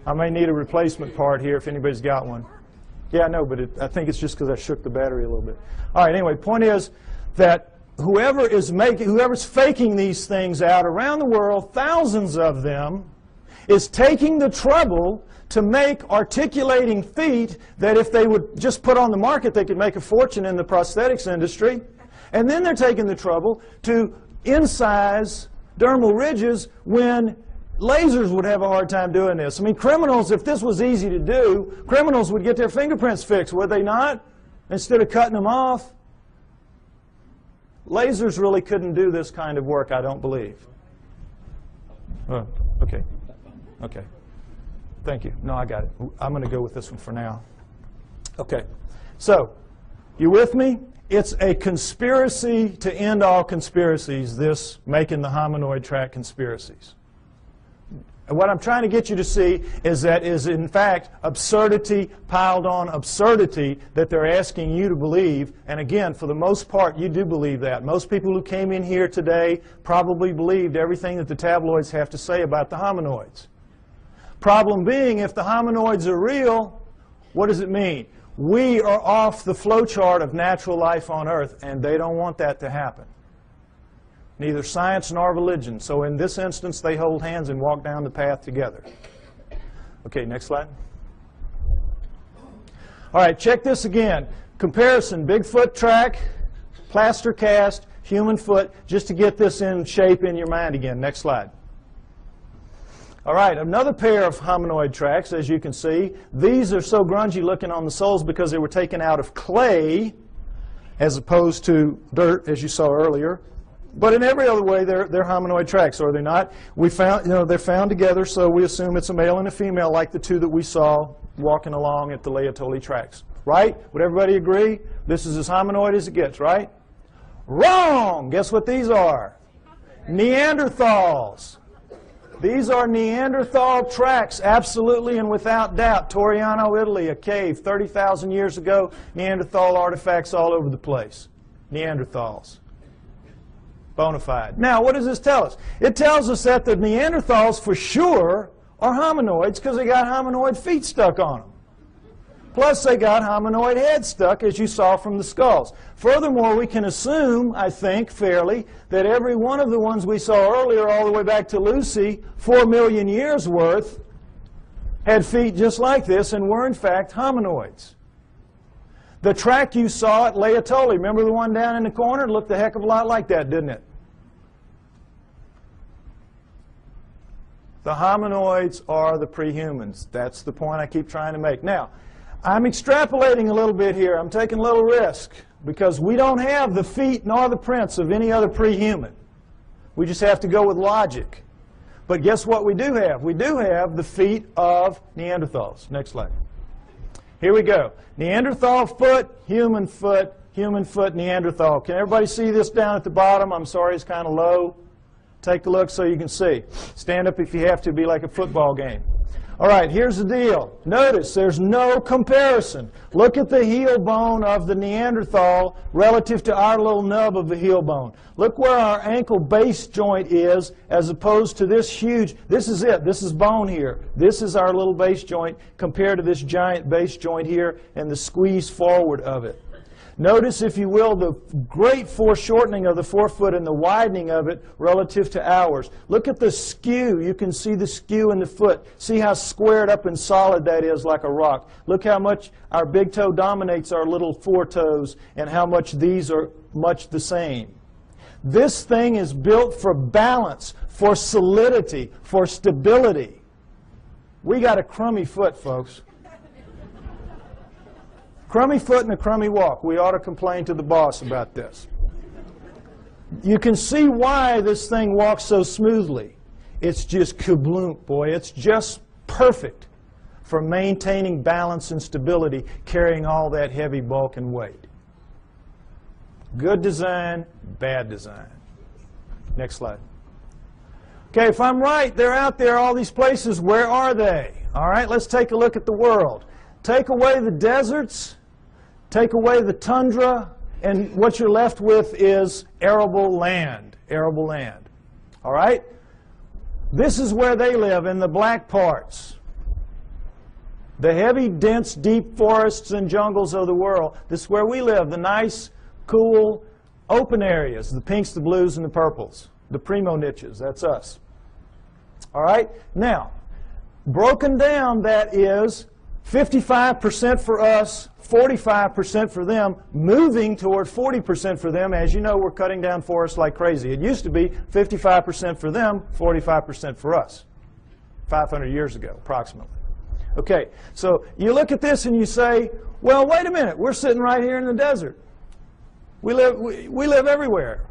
S2: I may need a replacement part here if anybody's got one. Yeah, I know, but I think it's just because I shook the battery a little bit. All right, anyway, point is that whoever's faking these things out around the world, thousands of them, is taking the trouble to make articulating feet that if they would just put on the market, they could make a fortune in the prosthetics industry. And then they're taking the trouble to incise dermal ridges when lasers would have a hard time doing this. I mean, criminals, if this was easy to do, criminals would get their fingerprints fixed, would they not? Instead of cutting them off. Lasers really couldn't do this kind of work, I don't believe. Oh, okay. Okay. Thank you. No, I got it. I'm going to go with this one for now. Okay. So, you with me? It's a conspiracy to end all conspiracies, this making the hominoid track conspiracies. And what I'm trying to get you to see is that is in fact absurdity piled on absurdity that they're asking you to believe. And again, for the most part, you do believe that. Most people who came in here today probably believed everything that the tabloids have to say about the hominoids. Problem being, if the hominoids are real, what does it mean? We are off the flowchart of natural life on Earth, and they don't want that to happen. Neither science nor religion. So in this instance, they hold hands and walk down the path together. Okay, next slide. All right, check this again. Comparison, Bigfoot track, plaster cast, human foot, just to get this in shape in your mind again. Next slide. All right, another pair of hominoid tracks, as you can see. These are so grungy looking on the soles because they were taken out of clay as opposed to dirt, as you saw earlier. But in every other way, they're hominoid tracks, are they not? We found, they're found together, so we assume it's a male and a female, like the two that we saw walking along at the Laetoli tracks. Right? Would everybody agree? This is as hominoid as it gets, right? Wrong! Guess what these are? Neanderthals. These are Neanderthal tracks, absolutely and without doubt. Toriano, Italy, a cave 30,000 years ago. Neanderthal artifacts all over the place. Neanderthals. Bona fide. Now, what does this tell us? It tells us that the Neanderthals, for sure, are hominoids because they got hominoid feet stuck on them. Plus, they got hominoid heads stuck, as you saw from the skulls. Furthermore, we can assume, I think, fairly, that every one of the ones we saw earlier, all the way back to Lucy, 4 million years worth, had feet just like this and were, in fact, hominoids. The track you saw at Laetoli, remember the one down in the corner? It looked a heck of a lot like that, didn't it? The hominoids are the prehumans. That's the point I keep trying to make. Now, I'm extrapolating a little bit here. I'm taking a little risk because we don't have the feet nor the prints of any other prehuman. We just have to go with logic. But guess what we do have? We do have the feet of Neanderthals. Next slide. Here we go. Neanderthal foot, human foot, Neanderthal. Can everybody see this down at the bottom? I'm sorry, it's kind of low. Take a look so you can see. Stand up if you have to, be like a football game. All right, here's the deal. Notice there's no comparison. Look at the heel bone of the Neanderthal relative to our little nub of the heel bone. Look where our ankle base joint is as opposed to this huge, this is it, this is bone here. This is our little base joint compared to this giant base joint here and the squeeze forward of it. Notice, if you will, the great foreshortening of the forefoot and the widening of it relative to ours. Look at the skew. You can see the skew in the foot. See how squared up and solid that is like a rock. Look how much our big toe dominates our little foretoes and how much these are much the same. This thing is built for balance, for solidity, for stability. We got a crummy foot, folks. Crummy foot and a crummy walk. We ought to complain to the boss about this. You can see why this thing walks so smoothly. It's just kabloom, boy. It's just perfect for maintaining balance and stability, carrying all that heavy bulk and weight. Good design, bad design. Next slide. Okay, if I'm right, they're out there, all these places. Where are they? All right, let's take a look at the world. Take away the deserts, take away the tundra, and what you're left with is arable land. Arable land. All right? This is where they live, in the black parts. The heavy, dense, deep forests and jungles of the world. This is where we live, the nice, cool, open areas, the pinks, the blues, and the purples. The primo niches, that's us. All right? Now, Broken down, that is 55% for us, 45% for them, moving toward 40% for them. As you know, we're cutting down forests like crazy. It used to be 55% for them, 45% for us, 500 years ago, approximately. Okay, so you look at this and you say, well, wait a minute, we're sitting right here in the desert. We live everywhere.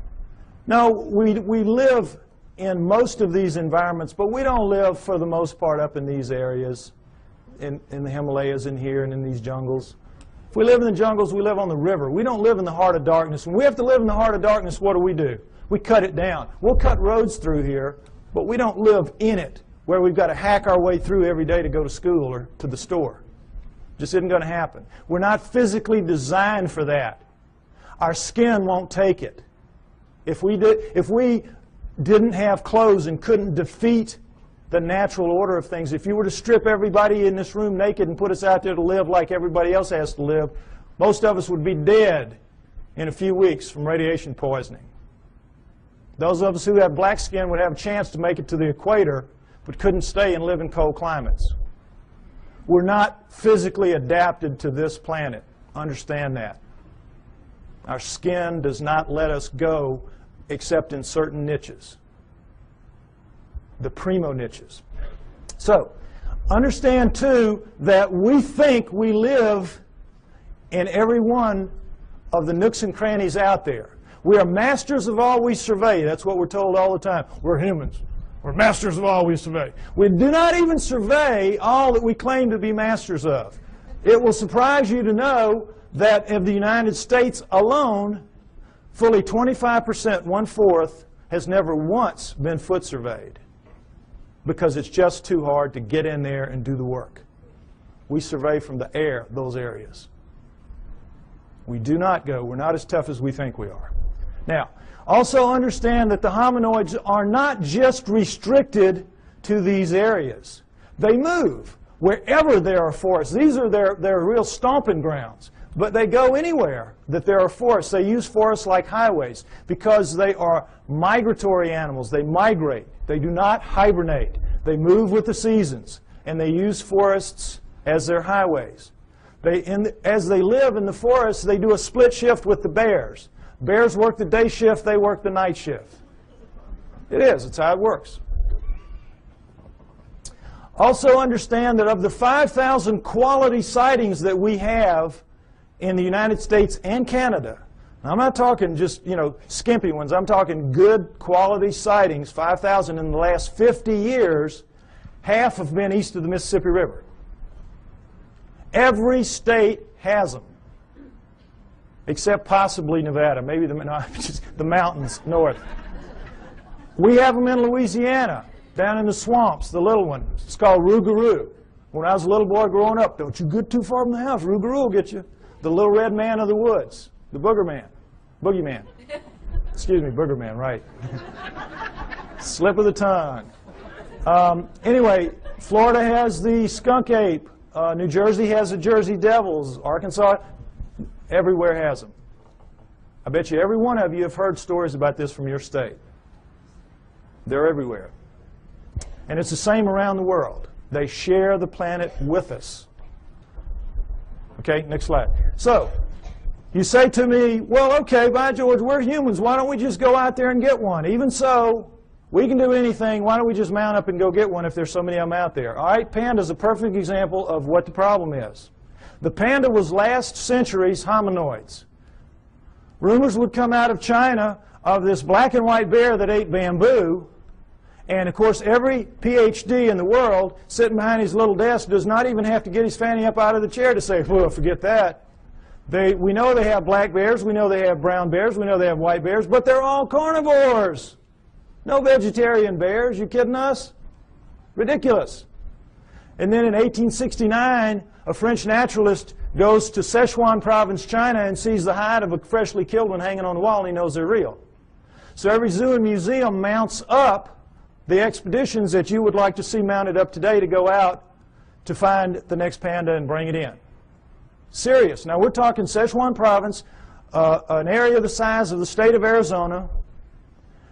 S2: No, we live in most of these environments, but we don't live, for the most part, up in these areas, in the Himalayas and here and in these jungles. If we live in the jungles, we live on the river. We don't live in the heart of darkness. When we have to live in the heart of darkness, what do? We cut it down. We'll cut roads through here, but we don't live in it, where we've got to hack our way through every day to go to school or to the store. Just isn't going to happen. We're not physically designed for that. Our skin won't take it. If we didn't have clothes and couldn't defeat the natural order of things, if you were to strip everybody in this room naked and put us out there to live like everybody else has to live, most of us would be dead in a few weeks from radiation poisoning. Those of us who have black skin would have a chance to make it to the equator, but couldn't stay and live in cold climates. We're not physically adapted to this planet. Understand that. Our skin does not let us go except in certain niches, the primo niches. So, understand too that we think we live in every one of the nooks and crannies out there. We are masters of all we survey. That's what we're told all the time. We're humans. We're masters of all we survey. We do not even survey all that we claim to be masters of. It will surprise you to know that of the United States alone, fully 25%, 1/4, has never once been foot surveyed because it's just too hard to get in there and do the work. We survey from the air those areas. We do not go. We're not as tough as we think we are. Now, also understand that the hominoids are not just restricted to these areas. They move wherever there are forests. These are their real stomping grounds. But they go anywhere that there are forests. They use forests like highways because they are migratory animals. They migrate. They do not hibernate. They move with the seasons. And they use forests as their highways. As they live in the forests, they do a split shift with the bears. Bears work the day shift, they work the night shift. It is. It's how it works. Also understand that of the 5,000 quality sightings that we have in the United States and Canada, now I'm not talking just, skimpy ones. I'm talking good quality sightings, 5,000 in the last 50 years, half have been east of the Mississippi River. Every state has them, except possibly Nevada, maybe the mountains north. We have them in Louisiana, down in the swamps, the little one. It's called rougarou. When I was a little boy growing up, don't you get too far from the house, rougarou will get you. The little red man of the woods, the booger man, boogeyman. Excuse me, booger man, right. Slip of the tongue. Anyway, Florida has the skunk ape. New Jersey has the Jersey Devils. Arkansas, everywhere has them. I bet you every one of you have heard stories about this from your state. They're everywhere. And it's the same around the world. They share the planet with us. Okay, next slide. So, you say to me, well, okay, by George, we're humans. Why don't we just go out there and get one? Even so, we can do anything. Why don't we just mount up and go get one if there's so many of them out there? All right, panda's a perfect example of what the problem is. The panda was last century's hominoids. Rumors would come out of China of this black and white bear that ate bamboo. And, of course, every PhD in the world sitting behind his little desk does not even have to get his fanny up out of the chair to say, well, forget that. We know they have black bears. We know they have brown bears. We know they have white bears. But they're all carnivores. No vegetarian bears. You kidding us? Ridiculous. And then in 1869, a French naturalist goes to Sichuan province, China, and sees the hide of a freshly killed one hanging on the wall, and he knows they're real. So every zoo and museum mounts up the expeditions that you would like to see mounted up today to go out to find the next panda and bring it in. Serious. Now we're talking Sichuan province, an area the size of the state of Arizona,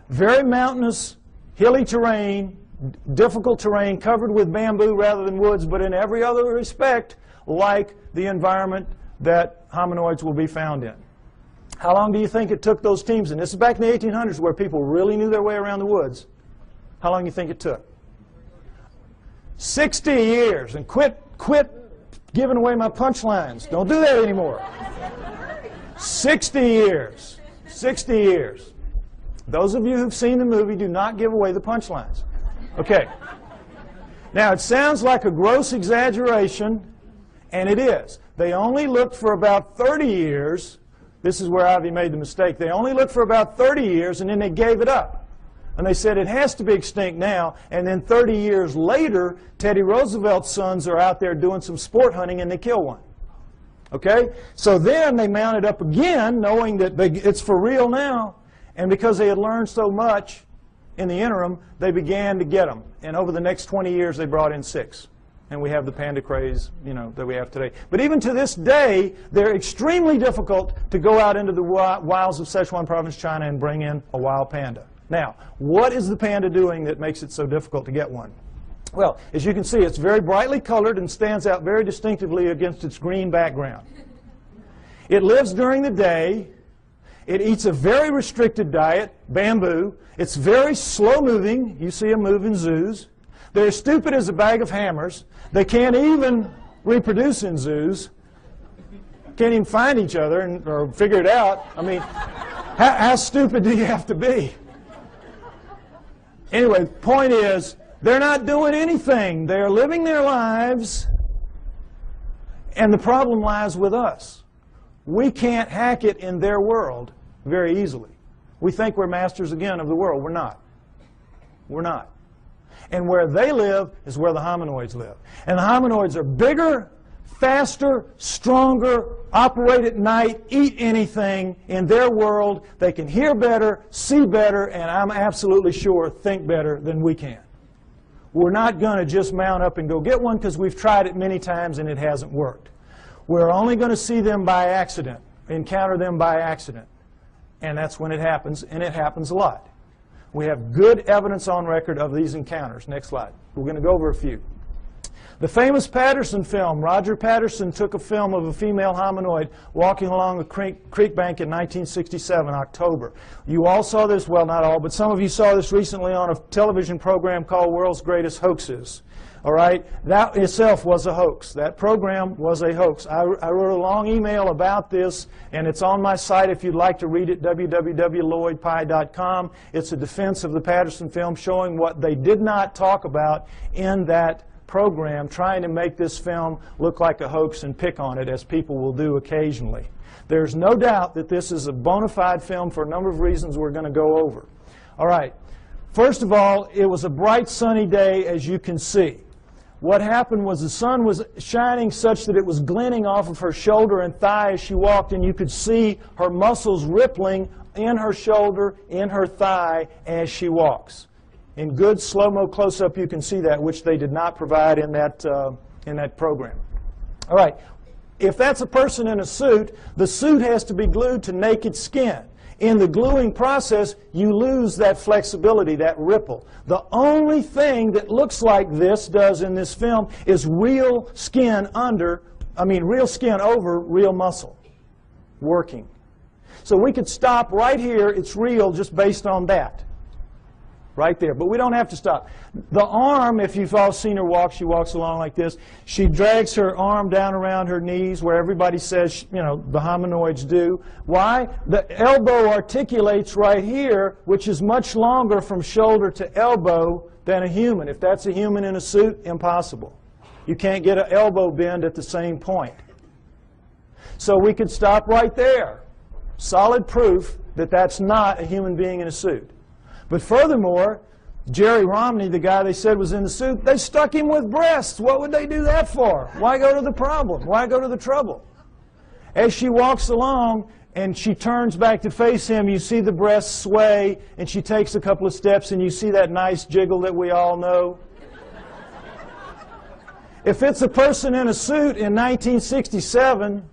S2: very mountainous, hilly terrain, difficult terrain, covered with bamboo rather than woods, but in every other respect, like the environment that hominoids will be found in. How long do you think it took those teams? And this is back in the 1800s where people really knew their way around the woods. How long do you think it took? 60 years. And quit giving away my punchlines. Don't do that anymore. 60 years. 60 years. Those of you who've seen the movie, do not give away the punchlines. Okay. Now, it sounds like a gross exaggeration, and it is. They only looked for about 30 years. This is where Ivy made the mistake. They only looked for about 30 years, and then they gave it up. And they said it has to be extinct now. And then 30 years later, Teddy Roosevelt's sons are out there doing some sport hunting, and they kill one. Okay? So then they mounted up again, knowing that it's for real now. And because they had learned so much in the interim, they began to get them. And over the next 20 years, they brought in 6. And we have the panda craze, that we have today. But even to this day, they're extremely difficult to go out into the wilds of Sichuan province, China, and bring in a wild panda. Now, what is the panda doing that makes it so difficult to get one? Well, as you can see, it's very brightly colored and stands out very distinctively against its green background. It lives during the day. It eats a very restricted diet, bamboo. It's very slow-moving. You see them move in zoos. They're as stupid as a bag of hammers. They can't even reproduce in zoos. Can't even find each other or figure it out. I mean, how stupid do you have to be? Anyway, the point is, they're not doing anything. They're living their lives, and the problem lies with us. We can't hack it in their world very easily. We think we're masters again of the world. We're not. We're not. And where they live is where the hominoids live. And the hominoids are bigger, faster, stronger, operate at night, eat anything. In their world, they can hear better, see better, and I'm absolutely sure think better than we can. We're not going to just mount up and go get one because we've tried it many times and it hasn't worked. We're only going to see them by accident, encounter them by accident. And that's when it happens, and it happens a lot. We have good evidence on record of these encounters. Next slide. We're going to go over a few. The famous Patterson film. Roger Patterson took a film of a female hominoid walking along a creek bank in 1967, October. You all saw this, well, not all, but some of you saw this recently on a television program called World's Greatest Hoaxes. All right? That itself was a hoax. That program was a hoax. I wrote a long email about this, and it's on my site if you'd like to read it, www.lloydpye.com. It's a defense of the Patterson film showing what they did not talk about in that program, trying to make this film look like a hoax and pick on it, as people will do occasionally. There's no doubt that this is a bona fide film for a number of reasons we're going to go over. All right. First of all, it was a bright, sunny day, as you can see. What happened was the sun was shining such that it was glinting off of her shoulder and thigh as she walked, and you could see her muscles rippling in her shoulder, in her thigh, as she walks. In good slow-mo close-up, you can see that, which they did not provide in that program. All right. If that's a person in a suit, the suit has to be glued to naked skin. In the gluing process, you lose that flexibility, that ripple. The only thing that looks like this does in this film is real skin over real muscle working. So we could stop right here. It's real just based on that. Right there. But we don't have to stop. The arm, if you've all seen her walk, she walks along like this. She drags her arm down around her knees where everybody says, the hominoids do. Why? The elbow articulates right here, which is much longer from shoulder to elbow than a human. If that's a human in a suit, impossible. You can't get an elbow bend at the same point. So we could stop right there. Solid proof that that's not a human being in a suit. But furthermore, Jerry Romney, the guy they said was in the suit, they stuck him with breasts. What would they do that for? Why go to the problem? Why go to the trouble? As she walks along and she turns back to face him, you see the breasts sway, and she takes a couple of steps, and you see that nice jiggle that we all know. If it's a person in a suit in 1967,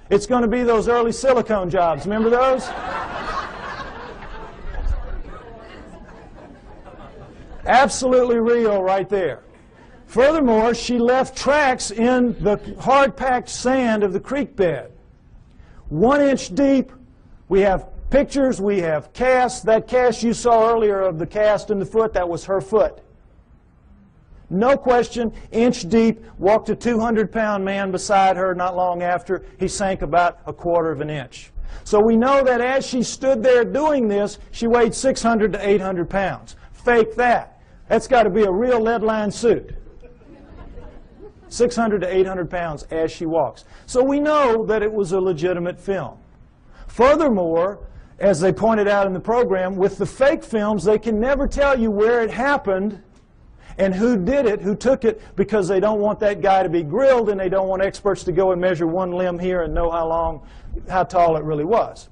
S2: it's going to be those early silicone jobs. Remember those? Absolutely real right there. Furthermore, she left tracks in the hard-packed sand of the creek bed. 1 inch deep. We have pictures, we have casts. That cast you saw earlier of the cast in the foot, that was her foot. No question, inch deep, walked a 200-pound man beside her not long after. He sank about 1/4 inch. So we know that as she stood there doing this, she weighed 600 to 800 pounds. Fake that. That's got to be a real lead-lined suit. 600 to 800 pounds as she walks. So we know that it was a legitimate film. Furthermore, as they pointed out in the program, with the fake films, they can never tell you where it happened and who did it, who took it, because they don't want that guy to be grilled and they don't want experts to go and measure one limb here and know how tall it really was.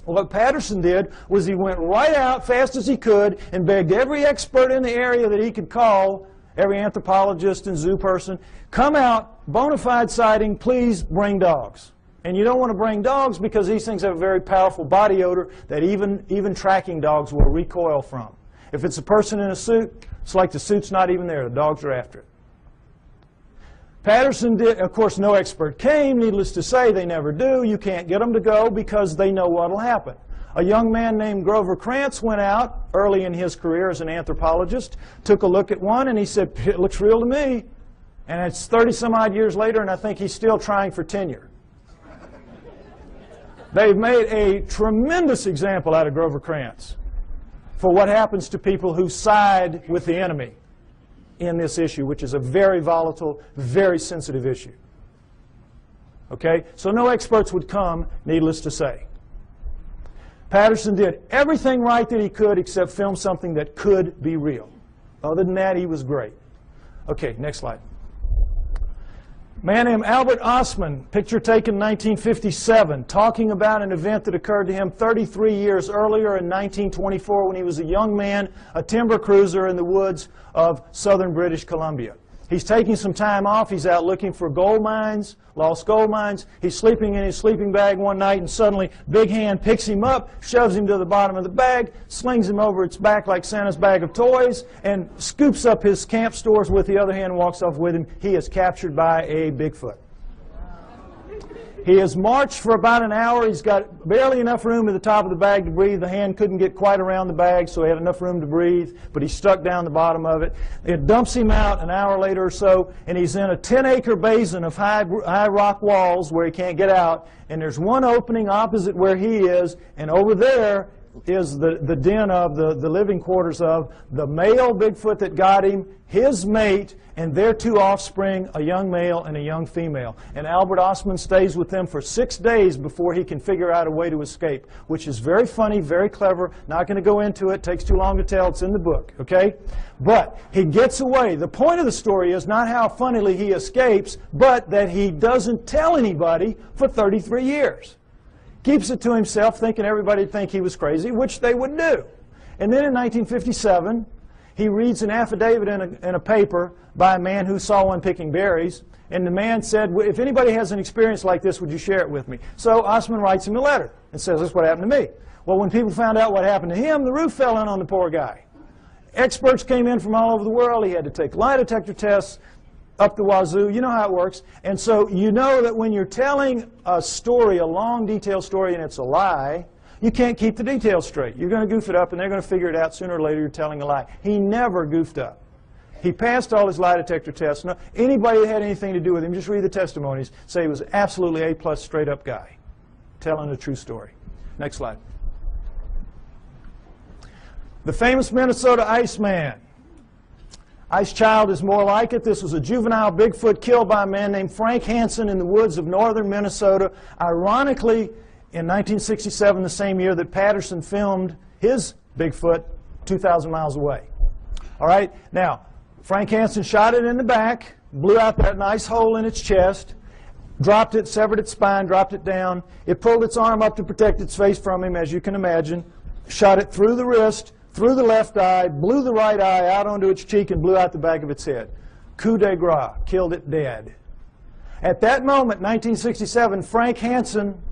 S2: Well, what Patterson did was he went right out fast as he could and begged every expert in the area that he could call, every anthropologist and zoo person, come out, bona fide sighting, please bring dogs. And you don't want to bring dogs because these things have a very powerful body odor that even tracking dogs will recoil from. If it's a person in a suit, it's like the suit's not even there. The dogs are after it. Patterson did, of course, no expert came. Needless to say, they never do. You can't get them to go because they know what will happen. A young man named Grover Krantz went out early in his career as an anthropologist, took a look at one, and he said, it looks real to me. And it's 30-some-odd years later, and I think he's still trying for tenure. They've made a tremendous example out of Grover Krantz for what happens to people who side with the enemy in this issue, which is a very volatile, very sensitive issue. Okay? So no experts would come, needless to say. Patterson did everything right that he could except film something that could be real. Other than that, he was great. Okay, next slide. A man named Albert Ostman, picture taken in 1957, talking about an event that occurred to him 33 years earlier in 1924 when he was a young man, a timber cruiser in the woods of southern British Columbia. He's taking some time off. He's out looking for gold mines, lost gold mines. He's sleeping in his sleeping bag one night, and suddenly Big Hand picks him up, shoves him to the bottom of the bag, slings him over its back like Santa's bag of toys, and scoops up his camp stores with the other hand and walks off with him. He is captured by a Bigfoot. He has marched for about an hour. He's got barely enough room at the top of the bag to breathe. The hand couldn't get quite around the bag, so he had enough room to breathe, but he's stuck down the bottom of it. It dumps him out an hour later or so, and he's in a 10-acre basin of high rock walls where he can't get out, and there's one opening opposite where he is, and over there is the den of the living quarters of the male Bigfoot that got him, his mate, and their 2 offspring, a young male and a young female. And Albert Ostman stays with them for 6 days before he can figure out a way to escape, which is very funny, very clever. Not going to go into it. Takes too long to tell. It's in the book, okay? But he gets away. The point of the story is not how funnily he escapes, but that he doesn't tell anybody for 33 years. Keeps it to himself, thinking everybody would think he was crazy, which they would do. And then in 1957, he reads an affidavit in a paper by a man who saw one picking berries. And the man said, if anybody has an experience like this, would you share it with me? So Ostman writes him a letter and says, this is what happened to me. Well, when people found out what happened to him, the roof fell in on the poor guy. Experts came in from all over the world. He had to take lie detector tests up the wazoo. You know how it works. And so you know that when you're telling a story, a long, detailed story, and it's a lie, you can't keep the details straight. You're going to goof it up, and they're going to figure it out sooner or later you're telling a lie. He never goofed up. He passed all his lie detector tests. No, anybody that had anything to do with him, just read the testimonies, say he was absolutely A+ straight-up guy, telling a true story. Next slide. The famous Minnesota Iceman. Ice Child is more like it. This was a juvenile Bigfoot killed by a man named Frank Hansen in the woods of northern Minnesota. Ironically, in 1967, the same year that Patterson filmed his Bigfoot 2,000 miles away. All right, now, Frank Hansen shot it in the back, blew out that nice hole in its chest, dropped it, severed its spine, dropped it down. It pulled its arm up to protect its face from him, as you can imagine, shot it through the wrist, through the left eye, blew the right eye out onto its cheek, and blew out the back of its head. Coup de grace, killed it dead. At that moment, 1967, Frank Hansen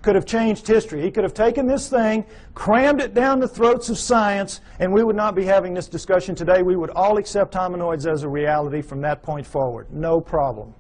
S2: could have changed history. He could have taken this thing, crammed it down the throats of science, and we would not be having this discussion today. We would all accept hominoids as a reality from that point forward. No problem.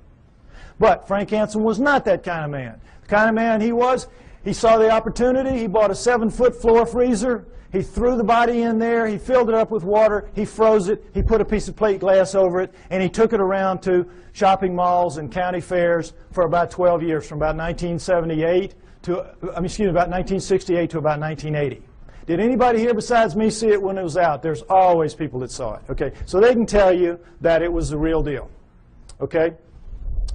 S2: But Frank Hansen was not that kind of man. The kind of man he was, he saw the opportunity. He bought a 7-foot floor freezer. He threw the body in there. He filled it up with water. He froze it. He put a piece of plate glass over it, and he took it around to shopping malls and county fairs for about 12 years, from about 1978 to, about 1968 to about 1980. Did anybody here besides me see it when it was out? There's always people that saw it. Okay, so they can tell you that it was the real deal. Okay.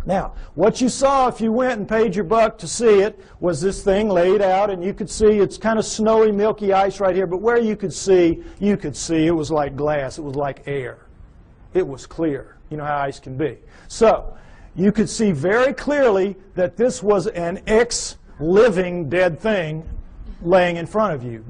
S2: Now, what you saw if you went and paid your buck to see it was this thing laid out, and you could see it's kind of snowy, milky ice right here, but where you could see it was like glass. It was like air. It was clear. You know how ice can be. So, you could see very clearly that this was an ex-living dead thing laying in front of you.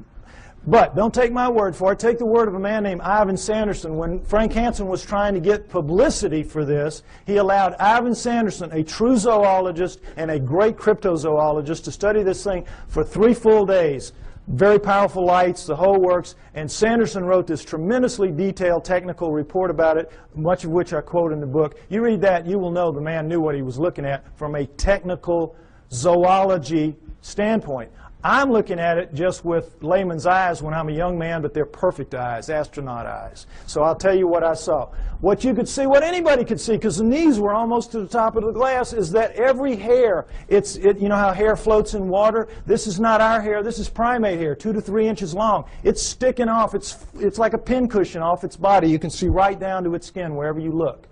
S2: But don't take my word for it. Take the word of a man named Ivan Sanderson. When Frank Hansen was trying to get publicity for this, he allowed Ivan Sanderson, a true zoologist and a great cryptozoologist, to study this thing for 3 full days. Very powerful lights, the whole works. And Sanderson wrote this tremendously detailed technical report about it, much of which I quote in the book. You read that, you will know the man knew what he was looking at from a technical zoology standpoint. I'm looking at it just with layman's eyes when I'm a young man, but they're perfect eyes, astronaut eyes. So I'll tell you what I saw. What you could see, what anybody could see, because the knees were almost to the top of the glass, is that every hair, you know how hair floats in water? This is not our hair. This is primate hair, 2 to 3 inches long. It's sticking off. It's like a pincushion off its body. You can see right down to its skin wherever you look.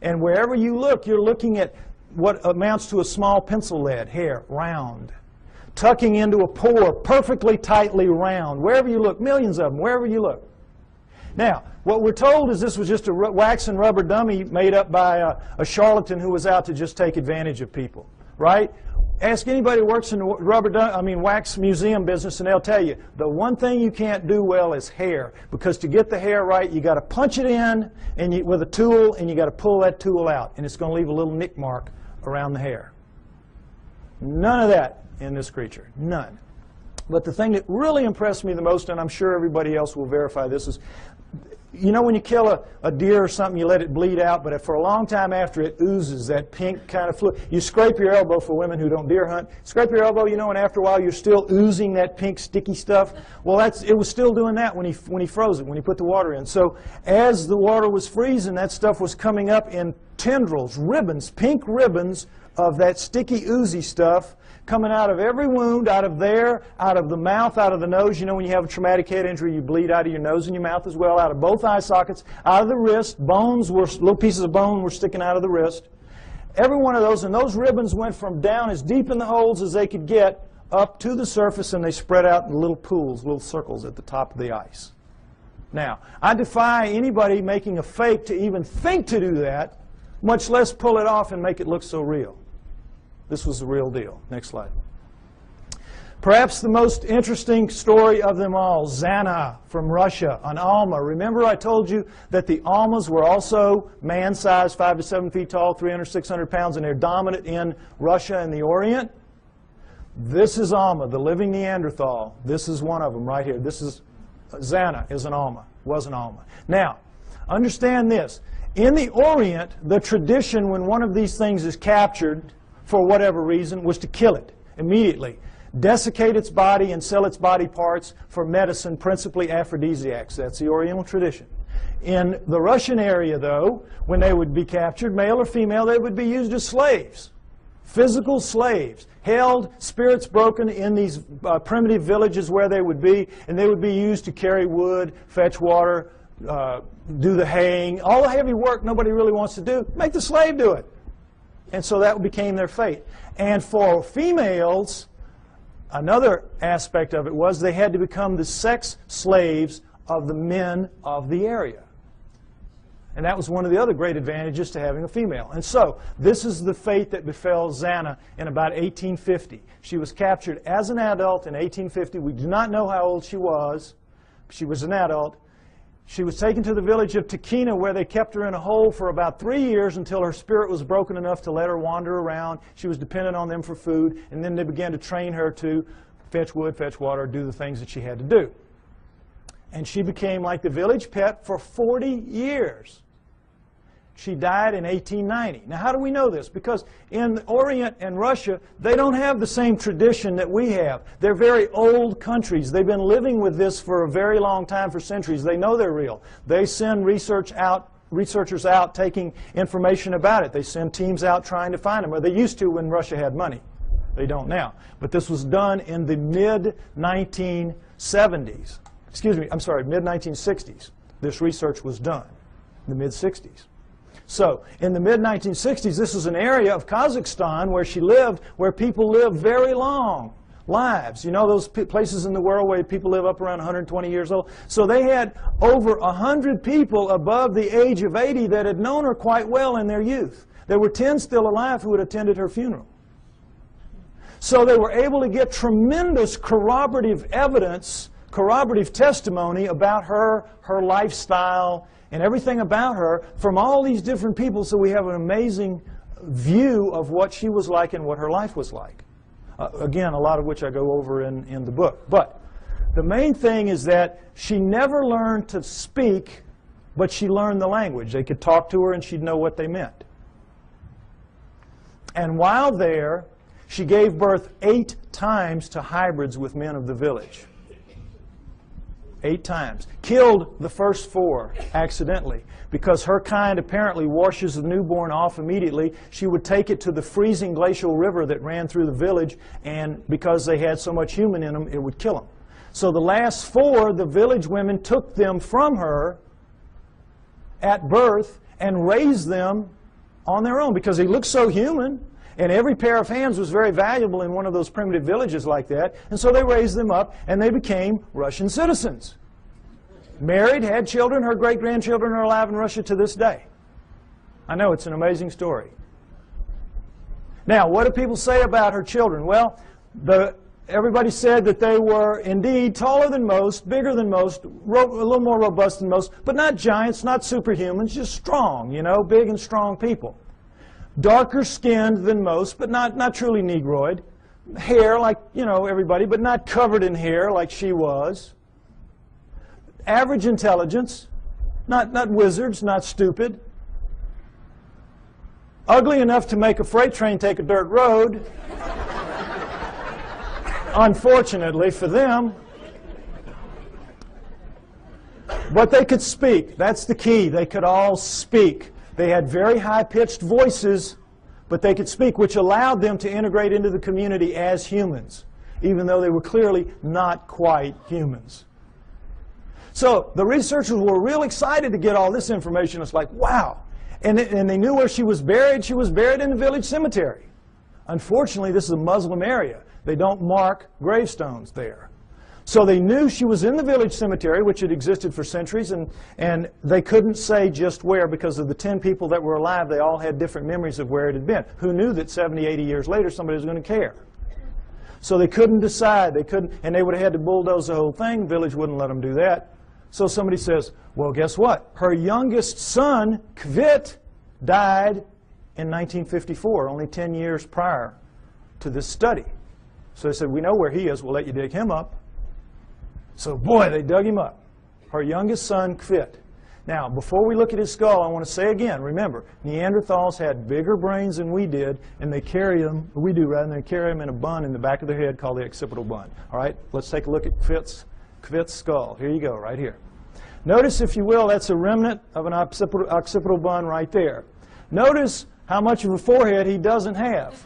S2: And wherever you look, you're looking at what amounts to a small pencil lead hair, round. Tucking into a pore, perfectly tightly round. Wherever you look, millions of them, wherever you look. Now, what we're told is this was just a wax and rubber dummy made up by a charlatan who was out to just take advantage of people, right? Ask anybody who works in the wax museum business, and they'll tell you the one thing you can't do well is hair, because to get the hair right, you got to punch it in with a tool, and you got to pull that tool out, and it's going to leave a little nick mark around the hair. None of that in this creature. None. But the thing that really impressed me the most, and I'm sure everybody else will verify this, is, you know when you kill a deer or something, you let it bleed out, but for a long time after it oozes that pink kind of fluid. You scrape your elbow, for women who don't deer hunt, scrape your elbow, you know, and after a while you're still oozing that pink sticky stuff. Well, it was still doing that when he froze it, when he put the water in. So as the water was freezing, that stuff was coming up in tendrils, ribbons, pink ribbons of that sticky, oozy stuff, coming out of every wound, out of there, out of the mouth, out of the nose. You know when you have a traumatic head injury, you bleed out of your nose and your mouth as well, out of both eye sockets, out of the wrist. Little pieces of bone were sticking out of the wrist. Every one of those, and those ribbons went from down as deep in the holes as they could get up to the surface, and they spread out in little pools, little circles at the top of the ice. Now, I defy anybody making a fake to even think to do that, much less pull it off and make it look so real. This was the real deal. Next slide. Perhaps the most interesting story of them all, Zana from Russia, an Alma. Remember I told you that the Almas were also man-sized, 5 to 7 feet tall, 300, 600 pounds, and they're dominant in Russia and the Orient. This is Alma, the living Neanderthal. This is one of them right here. This is Zana is an Alma, was an Alma. Now, understand this. In the Orient, the tradition when one of these things is captured, for whatever reason, was to kill it immediately. Desiccate its body and sell its body parts for medicine, principally aphrodisiacs. That's the Oriental tradition. In the Russian area, though, when they would be captured, male or female, they would be used as slaves. Physical slaves, held, spirits broken in these primitive villages where they would be, and they would be used to carry wood, fetch water, do the haying, all the heavy work nobody really wants to do. Make the slave do it. And so that became their fate. And for females, another aspect of it was they had to become the sex slaves of the men of the area. And that was one of the other great advantages to having a female. And so this is the fate that befell Zana in about 1850. She was captured as an adult in 1850. We do not know how old she was. She was an adult. She was taken to the village of Takina, where they kept her in a hole for about 3 years until her spirit was broken enough to let her wander around. She was dependent on them for food, and then they began to train her to fetch wood, fetch water, do the things that she had to do. And she became like the village pet for 40 years. She died in 1890. Now, how do we know this? Because in the Orient and Russia, they don't have the same tradition that we have. They're very old countries. They've been living with this for a very long time, for centuries. They know they're real. They send researchers out taking information about it. They send teams out trying to find them. Or they used to when Russia had money. They don't now. But this was done in the mid-1970s. Excuse me, I'm sorry, mid-1960s. This research was done in the mid-60s. So, in the mid-1960s, this is an area of Kazakhstan where she lived, where people live very long lives. You know those places in the world where people live up around 120 years old? So they had over 100 people above the age of 80 that had known her quite well in their youth. There were 10 still alive who had attended her funeral. So they were able to get tremendous corroborative evidence, corroborative testimony about her lifestyle, and everything about her from all these different people, so we have an amazing view of what she was like and what her life was like. Again, a lot of which I go over in the book. But the main thing is that she never learned to speak, but she learned the language. They could talk to her and she'd know what they meant. And while there, she gave birth 8 times to hybrids with men of the village. 8 times. Killed the first 4 accidentally because her kind apparently washes the newborn off immediately. She would take it to the freezing glacial river that ran through the village, and because they had so much human in them, it would kill them. So the last 4, the village women took them from her at birth and raised them on their own because they looked so human. And every pair of hands was very valuable in one of those primitive villages like that. And so they raised them up, and they became Russian citizens. Married, had children. Her great-grandchildren are alive in Russia to this day. I know, it's an amazing story. Now, what do people say about her children? Well, everybody said that they were indeed taller than most, bigger than most, a little more robust than most, but not giants, not superhumans, just strong, you know, big and strong people. Darker skinned than most, but not truly Negroid. Hair like, you know, everybody, but not covered in hair like she was. Average intelligence, not wizards, not stupid. Ugly enough to make a freight train take a dirt road. Unfortunately for them. But they could speak. That's the key. They could all speak. They had very high-pitched voices, but they could speak, which allowed them to integrate into the community as humans, even though they were clearly not quite humans. So the researchers were real excited to get all this information. It's like, wow. And they knew where she was buried. She was buried in the village cemetery. Unfortunately, this is a Muslim area. They don't mark gravestones there. So they knew she was in the village cemetery, which had existed for centuries, and they couldn't say just where because of the 10 people that were alive. They all had different memories of where it had been. Who knew that 70, 80 years later somebody was going to care? So they couldn't decide. They couldn't, and they would have had to bulldoze the whole thing. The village wouldn't let them do that. So somebody says, well, guess what? Her youngest son, Kvit, died in 1954, only 10 years prior to this study. So they said, we know where he is. We'll let you dig him up. So, boy, they dug him up. Her youngest son, Kvit. Now, before we look at his skull, I want to say again, remember, Neanderthals had bigger brains than we did, and they carry them, we do rather, than they carry them in a bun in the back of their head called the occipital bun. All right, let's take a look at Kvit's skull. Here you go, right here. Notice, if you will, that's a remnant of an occipital bun right there. Notice how much of a forehead he doesn't have.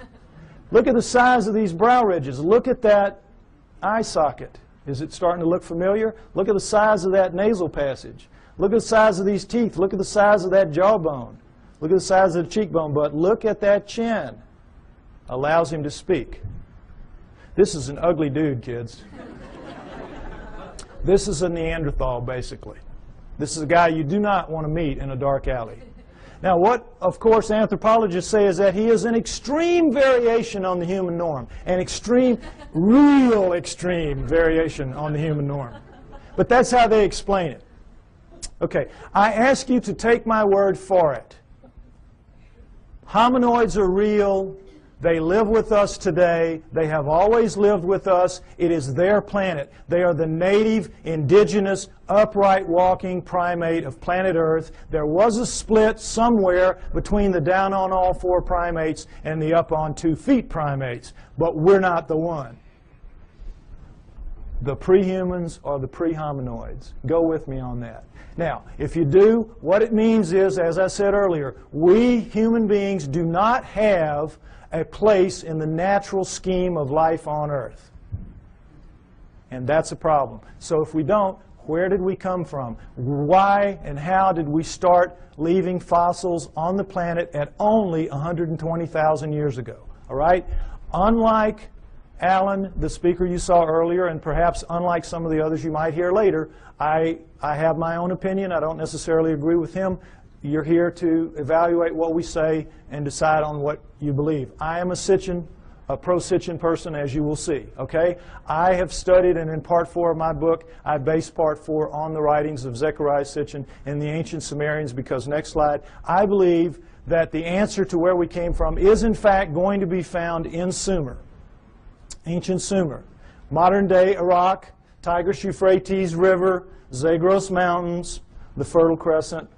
S2: Look at the size of these brow ridges. Look at that eye socket. Is it starting to look familiar? Look at the size of that nasal passage. Look at the size of these teeth. Look at the size of that jawbone. Look at the size of the cheekbone. But look at that chin. Allows him to speak. This is an ugly dude, kids. This is a Neanderthal, basically. This is a guy you do not want to meet in a dark alley. Now, what, of course, anthropologists say is that he is an extreme variation on the human norm. An extreme, real extreme variation on the human norm. But that's how they explain it. Okay, I ask you to take my word for it. Hominoids are real. They live with us today. They have always lived with us. It is their planet. They are the native, indigenous, upright walking primate of planet Earth. There was a split somewhere between the down on all four primates and the up on 2 feet primates, but we're not the one. The pre-humans are the pre-hominoids. Go with me on that. Now, if you do, what it means is, as I said earlier, we human beings do not have a place in the natural scheme of life on Earth. And that's a problem. So if we don't, where did we come from? Why and how did we start leaving fossils on the planet at only 120,000 years ago? All right? Unlike Alan, the speaker you saw earlier, and perhaps unlike some of the others you might hear later, I have my own opinion. I don't necessarily agree with him. You're here to evaluate what we say and decide on what you believe. I am a pro-Sitchin person, as you will see. Okay? I have studied, and in part 4 of my book, I base part 4 on the writings of Zechariah Sitchin and the ancient Sumerians, because, next slide, I believe that the answer to where we came from is, in fact, going to be found in Sumer. Ancient Sumer. Modern-day Iraq, Tigris-Euphrates River, Zagros Mountains, the Fertile Crescent.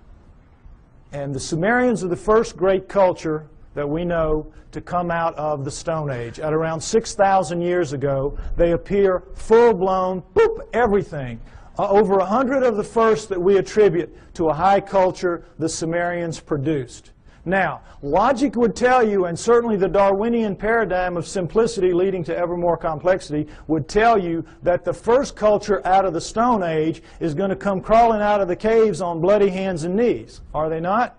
S2: And the Sumerians are the first great culture that we know to come out of the Stone Age. At around 6,000 years ago, they appear full-blown, boop, everything. Over 100 of the first that we attribute to a high culture the Sumerians produced. Now, logic would tell you, and certainly the Darwinian paradigm of simplicity leading to ever more complexity would tell you, that the first culture out of the Stone Age is going to come crawling out of the caves on bloody hands and knees. Are they not?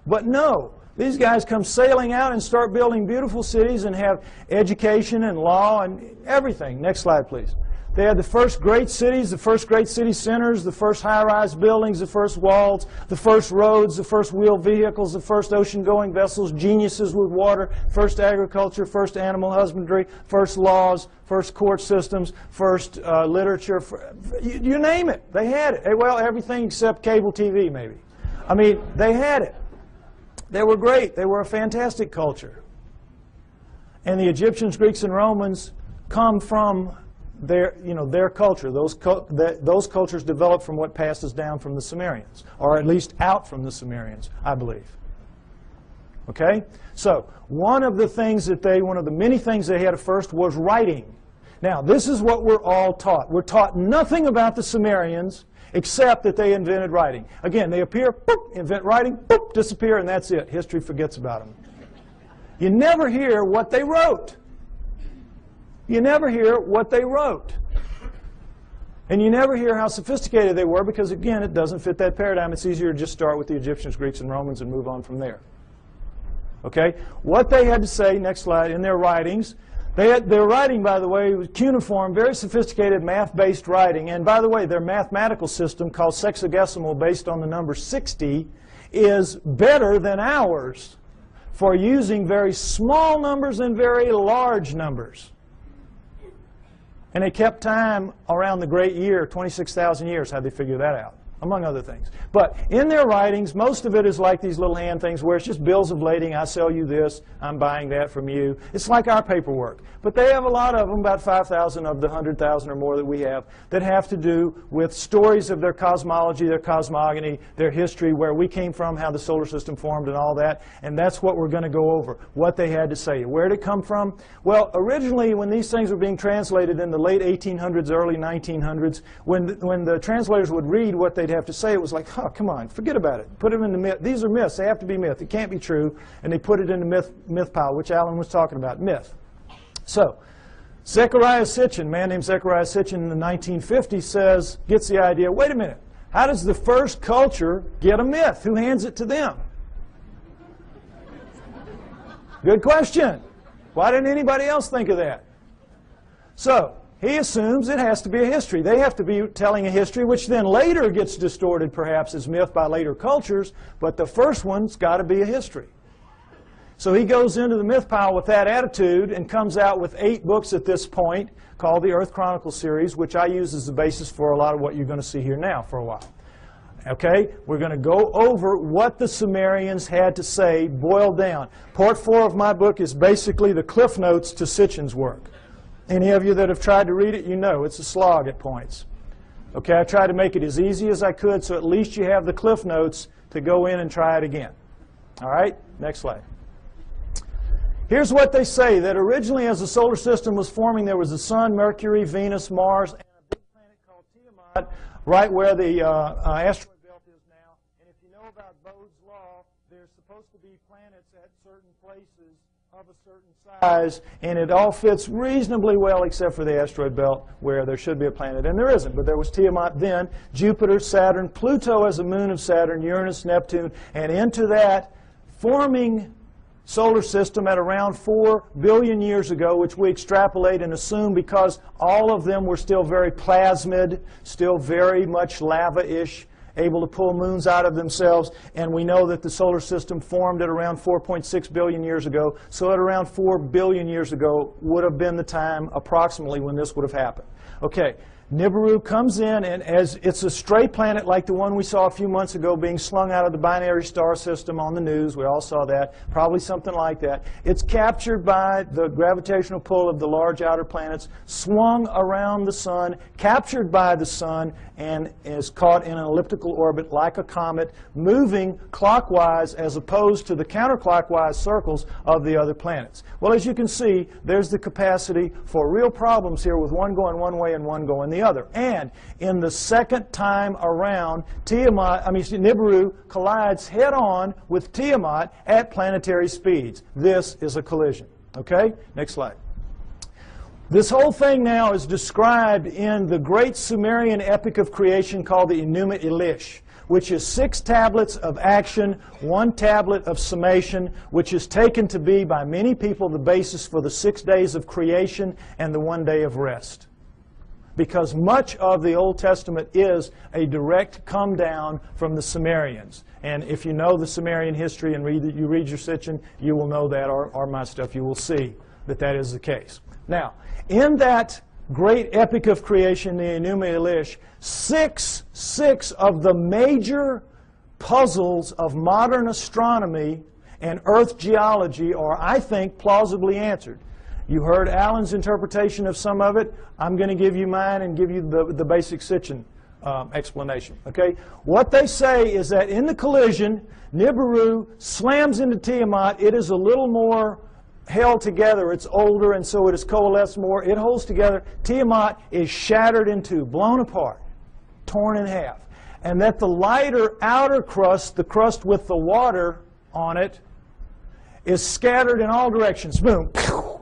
S2: But no. These guys come sailing out and start building beautiful cities and have education and law and everything. Next slide, please. They had the first great cities, the first great city centers, the first high-rise buildings, the first walls, the first roads, the first wheeled vehicles, the first ocean-going vessels, geniuses with water, first agriculture, first animal husbandry, first laws, first court systems, first literature. You name it. They had it. Well, everything except cable TV, maybe. I mean, they had it. They were great. They were a fantastic culture. And the Egyptians, Greeks, and Romans come from their culture. Those cultures developed from what passes down from the Sumerians, or at least out from the Sumerians, I believe. Okay? So, one of the many things they had at first was writing. Now, this is what we're all taught. We're taught nothing about the Sumerians except that they invented writing. Again, they appear, boop, invent writing, boop, disappear, and that's it. History forgets about them. You never hear what they wrote. You never hear what they wrote. And you never hear how sophisticated they were, because, again, it doesn't fit that paradigm. It's easier to just start with the Egyptians, Greeks, and Romans and move on from there. Okay? What they had to say, next slide, in their writings, their writing, by the way, was cuneiform, very sophisticated math-based writing. And, by the way, their mathematical system, called sexagesimal, based on the number 60, is better than ours for using very small numbers and very large numbers. And they kept time around the great year, 26,000 years. How'd they figure that out? Among other things. But in their writings, most of it is like these little hand things where it's just bills of lading. I sell you this. I'm buying that from you. It's like our paperwork. But they have a lot of them, about 5,000 of the 100,000 or more that we have, that have to do with stories of their cosmology, their cosmogony, their history, where we came from, how the solar system formed, and all that. And that's what we're going to go over, what they had to say. Where did it come from? Well, originally, when these things were being translated in the late 1800s, early 1900s, when the translators would read what they'd have to say, it was like, oh, come on, forget about it. Put them in the myth. These are myths. They have to be myth. It can't be true. And they put it in the myth pile, which Alan was talking about, myth. So, Zechariah Sitchin, a man named Zechariah Sitchin in the 1950s gets the idea, wait a minute, how does the first culture get a myth? Who hands it to them? Good question. Why didn't anybody else think of that? So, he assumes it has to be a history. They have to be telling a history, which then later gets distorted perhaps as myth by later cultures, but the first one's got to be a history. So he goes into the myth pile with that attitude and comes out with 8 books at this point called the Earth Chronicles series, which I use as the basis for a lot of what you're going to see here now for a while. Okay? We're going to go over what the Sumerians had to say, boiled down. Part 4 of my book is basically the cliff notes to Sitchin's work. Any of you that have tried to read it, you know it's a slog at points. Okay, I tried to make it as easy as I could, so at least you have the cliff notes to go in and try it again. All right, next slide. Here's what they say, that originally as the solar system was forming, there was the Sun, Mercury, Venus, Mars, and a big planet called Tiamat, right where the asteroid belt is now. And if you know about Bode's law, there's supposed to be planets at certain places of a certain size, and it all fits reasonably well except for the asteroid belt where there should be a planet, and there isn't. But there was Tiamat then, Jupiter, Saturn, Pluto as a moon of Saturn, Uranus, Neptune, and into that forming solar system at around 4 billion years ago, which we extrapolate and assume because all of them were still very plasmid, still very much lava-ish, able to pull moons out of themselves, and we know that the solar system formed at around 4.6 billion years ago, so at around 4 billion years ago would have been the time approximately when this would have happened. Okay, Nibiru comes in, and as it's a stray planet like the one we saw a few months ago being slung out of the binary star system on the news. We all saw that. Probably something like that. It's captured by the gravitational pull of the large outer planets, swung around the sun, captured by the sun, and is caught in an elliptical orbit like a comet, moving clockwise as opposed to the counterclockwise circles of the other planets. Well, as you can see, there's the capacity for real problems here with one going one way and one going the other. And in the second time around, Nibiru collides head-on with Tiamat at planetary speeds. This is a collision. Okay? Next slide. This whole thing now is described in the great Sumerian epic of creation called the Enuma Elish, which is 6 tablets of action, 1 tablet of summation, which is taken to be by many people the basis for the 6 days of creation and the 1 day of rest. Because much of the Old Testament is a direct come down from the Sumerians. And if you know the Sumerian history and you read your Sitchin, you will know that, or my stuff, you will see that that is the case. Now, in that great epic of creation, the Enuma Elish, six of the major puzzles of modern astronomy and Earth geology are, I think, plausibly answered. You heard Alan's interpretation of some of it. I'm going to give you mine and give you the basic Sitchin explanation. Okay? What they say is that in the collision, Nibiru slams into Tiamat. It is a little more held together. It's older, and so it is coalesced more. It holds together. Tiamat is shattered in two, blown apart, torn in half. And that the lighter outer crust, the crust with the water on it, is scattered in all directions. Boom.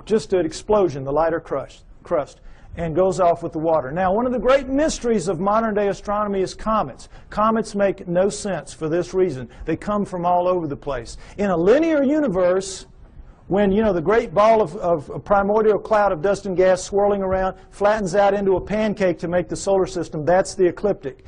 S2: Just an explosion, the lighter crust, and goes off with the water. Now, one of the great mysteries of modern-day astronomy is comets. Comets make no sense for this reason. They come from all over the place. In a linear universe, when, you know, the great ball of a primordial cloud of dust and gas swirling around flattens out into a pancake to make the solar system, that's the ecliptic.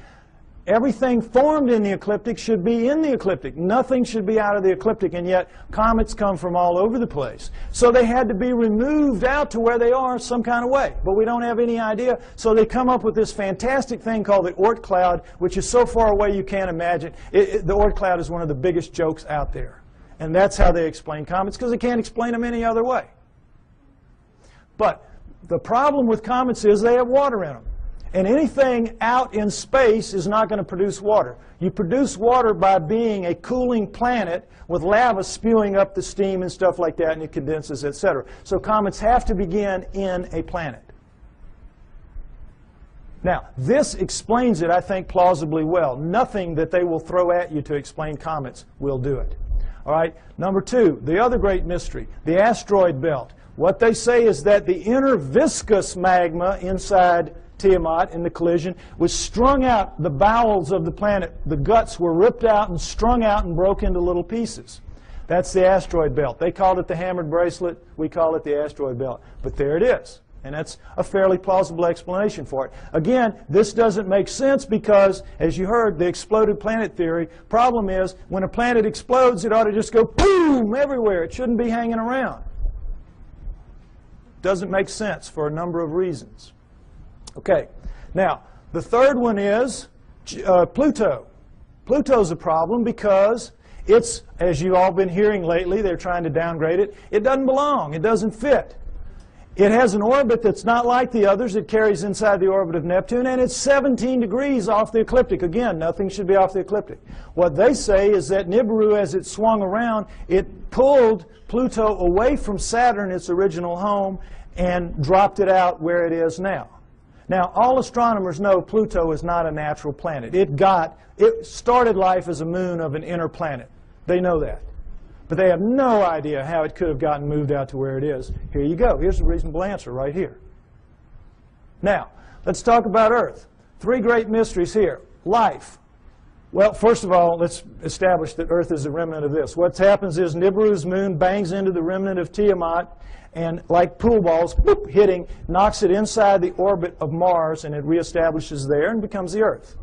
S2: Everything formed in the ecliptic should be in the ecliptic. Nothing should be out of the ecliptic, and yet comets come from all over the place. So they had to be removed out to where they are some kind of way, but we don't have any idea. So they come up with this fantastic thing called the Oort cloud, which is so far away you can't imagine. The Oort cloud is one of the biggest jokes out there. And that's how they explain comets, because they can't explain them any other way. But the problem with comets is they have water in them. And anything out in space is not going to produce water. You produce water by being a cooling planet with lava spewing up the steam and stuff like that, and it condenses, etc. So comets have to begin in a planet. Now, this explains it, I think, plausibly well. Nothing that they will throw at you to explain comets will do it. All right, number 2, the other great mystery, the asteroid belt. What they say is that the inner viscous magma inside Tiamat in the collision was strung out the bowels of the planet. The guts were ripped out and strung out and broke into little pieces. That's the asteroid belt. They called it the hammered bracelet. We call it the asteroid belt. But there it is. And that's a fairly plausible explanation for it. Again, this doesn't make sense because, as you heard, the exploded planet theory. Problem is, when a planet explodes, it ought to just go boom everywhere. It shouldn't be hanging around. Doesn't make sense for a number of reasons. Okay, now, the third one is Pluto. Pluto's a problem because it's, as you've all been hearing lately, they're trying to downgrade it. It doesn't belong. It doesn't fit. It has an orbit that's not like the others. It carries inside the orbit of Neptune, and it's 17 degrees off the ecliptic. Again, nothing should be off the ecliptic. What they say is that Nibiru, as it swung around, it pulled Pluto away from Saturn, its original home, and dropped it out where it is now. Now, all astronomers know Pluto is not a natural planet. It started life as a moon of an inner planet. They know that. But they have no idea how it could have gotten moved out to where it is. Here you go. Here's the reasonable answer right here. Now, let's talk about Earth. Three great mysteries here. Life. Well, first of all, let's establish that Earth is a remnant of this. What happens is Nibiru's moon bangs into the remnant of Tiamat, and like pool balls, boop, hitting, knocks it inside the orbit of Mars, and it reestablishes there and becomes the Earth,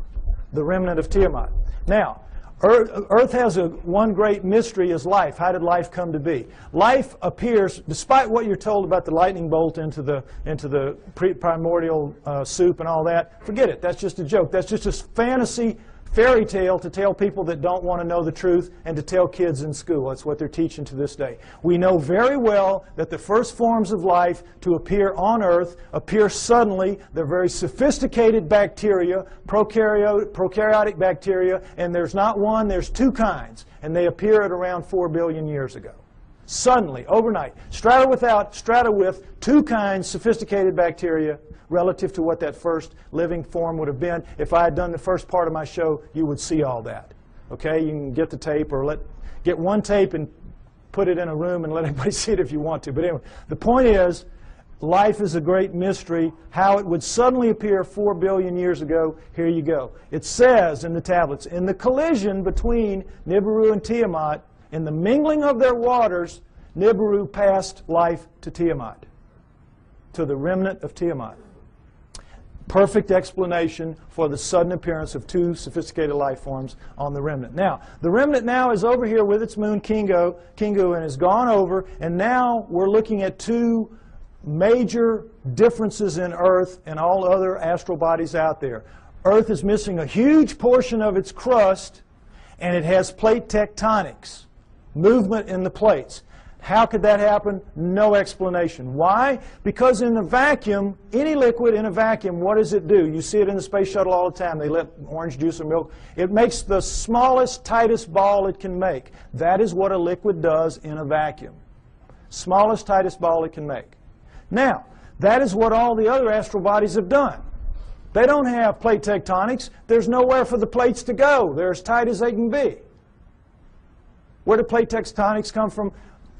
S2: the remnant of Tiamat. Now, Earth has one great mystery is life. How did life come to be? Life appears, despite what you're told about the lightning bolt into the primordial soup and all that, forget it. That's just a joke. That's just a fantasy fairy tale to tell people that don't want to know the truth and to tell kids in school. That's what they're teaching to this day. We know very well that the first forms of life to appear on Earth appear suddenly. They're very sophisticated bacteria, prokaryotic bacteria, and there's not one, there's two kinds, and they appear at around 4 billion years ago. Suddenly, overnight, strata with two kinds, sophisticated bacteria, relative to what that first living form would have been. If I had done the first part of my show, you would see all that. Okay, you can get the tape or get one tape and put it in a room and let everybody see it if you want to. But anyway, the point is, life is a great mystery. How it would suddenly appear 4 billion years ago, here you go. It says in the tablets, in the collision between Nibiru and Tiamat, in the mingling of their waters, Nibiru passed life to Tiamat, to the remnant of Tiamat. Perfect explanation for the sudden appearance of two sophisticated life forms on the remnant. Now, the remnant now is over here with its moon Kingu, and has gone over, and now we're looking at two major differences in Earth and all other astral bodies out there. Earth is missing a huge portion of its crust, and it has plate tectonics, movement in the plates. How could that happen? No explanation. Why? Because in the vacuum, any liquid in a vacuum, what does it do? You see it in the space shuttle all the time. They let orange juice or milk. It makes the smallest, tightest ball it can make. That is what a liquid does in a vacuum. Smallest, tightest ball it can make. Now, that is what all the other astral bodies have done. They don't have plate tectonics. There's nowhere for the plates to go. They're as tight as they can be. Where do plate tectonics come from?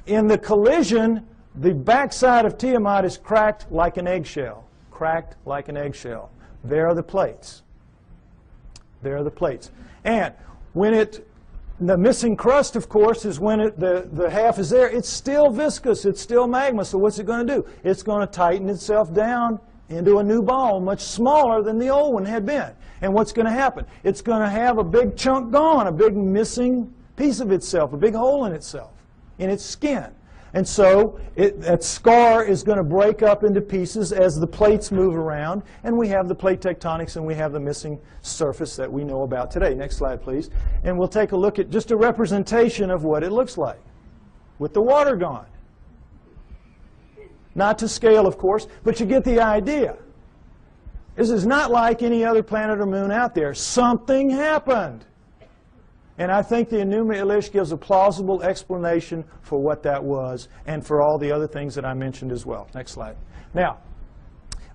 S2: In the collision, the backside of Tiamat is cracked like an eggshell. Cracked like an eggshell. There are the plates. There are the plates. And when the missing crust, of course, is when the half is there. It's still viscous. It's still magma. So what's it going to do? It's going to tighten itself down into a new ball, much smaller than the old one had been. And what's going to happen? It's going to have a big chunk gone, a big missing piece of itself, a big hole in itself, in its skin. And so that scar is going to break up into pieces as the plates move around, and we have the plate tectonics and we have the missing surface that we know about today. Next slide, please. And we'll take a look at just a representation of what it looks like with the water gone. Not to scale, of course, but you get the idea. This is not like any other planet or moon out there. Something happened. And I think the Enuma Elish gives a plausible explanation for what that was and for all the other things that I mentioned as well. Next slide. Now,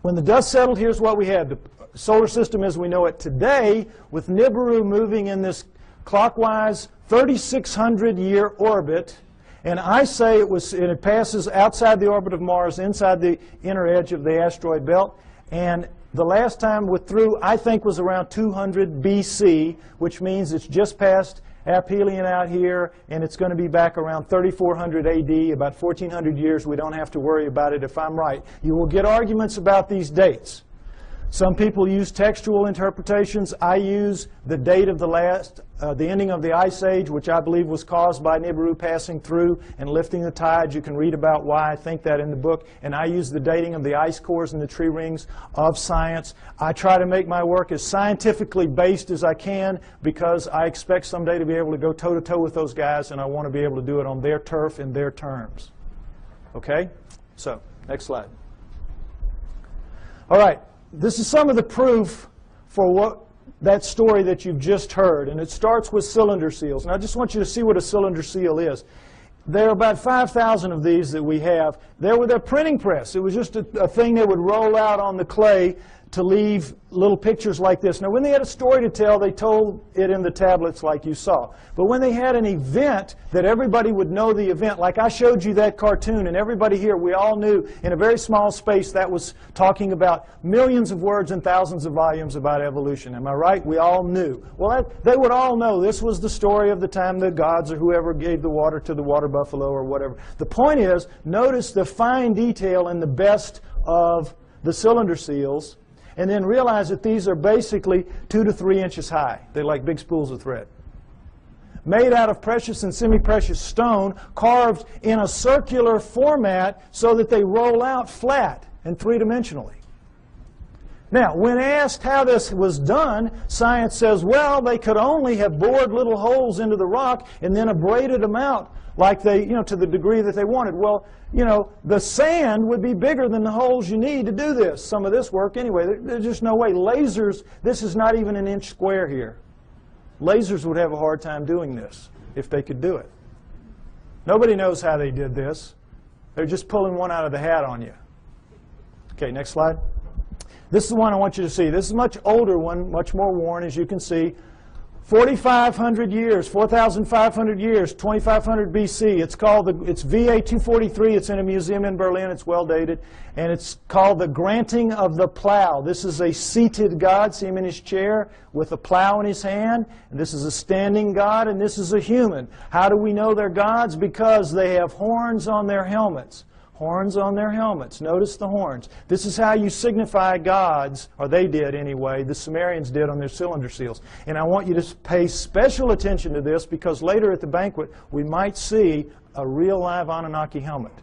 S2: when the dust settled, here's what we had. The solar system as we know it today, with Nibiru moving in this clockwise 3,600-year orbit. And I say it passes outside the orbit of Mars, inside the inner edge of the asteroid belt. And the last time we're through, I think, was around 200 BC, which means it's just past aphelion out here, and it's going to be back around 3400 AD, about 1400 years. We don't have to worry about it if I'm right. You will get arguments about these dates. Some people use textual interpretations. I use the date of the ending of the Ice Age, which I believe was caused by Nibiru passing through and lifting the tides. You can read about why I think that in the book. And I use the dating of the ice cores and the tree rings of science. I try to make my work as scientifically based as I can because I expect someday to be able to go toe-to-toe with those guys, and I want to be able to do it on their turf in their terms. Okay? So, next slide. All right. This is some of the proof for that story that you've just heard, and it starts with cylinder seals. And I just want you to see what a cylinder seal is. There are about 5,000 of these that we have. They were their printing press. It was just a thing they would roll out on the clay to leave little pictures like this. Now, when they had a story to tell, they told it in the tablets like you saw. But when they had an event that everybody would know the event, like I showed you that cartoon, and everybody here, we all knew in a very small space that was talking about millions of words and thousands of volumes about evolution. Am I right? We all knew. Well, they would all know this was the story of the time the gods or whoever gave the water to the water buffalo or whatever. The point is, notice the fine detail in the best of the cylinder seals, and then realize that these are basically 2 to 3 inches high. They're like big spools of thread. Made out of precious and semi-precious stone, carved in a circular format so that they roll out flat and three-dimensionally. Now, when asked how this was done, science says, well, they could only have bored little holes into the rock and then abraded them out like they, to the degree that they wanted. Well, the sand would be bigger than the holes you need to do this, some of this work anyway. There's just no way. Lasers, this is not even an inch square here. Lasers would have a hard time doing this if they could do it. Nobody knows how they did this. They're just pulling one out of the hat on you. Okay, next slide. This is the one I want you to see. This is a much older one, much more worn, as you can see. 4,500 years, 4,500 years, 2,500 BC. It's VA 243. It's in a museum in Berlin. It's well dated. And it's called the Granting of the Plow. This is a seated god. See him in his chair with a plow in his hand. And this is a standing god, and this is a human. How do we know they're gods? Because they have horns on their helmets. Horns on their helmets. Notice the horns. This is how you signify gods, or they did anyway, the Sumerians did on their cylinder seals. And I want you to pay special attention to this because later at the banquet we might see a real live Anunnaki helmet.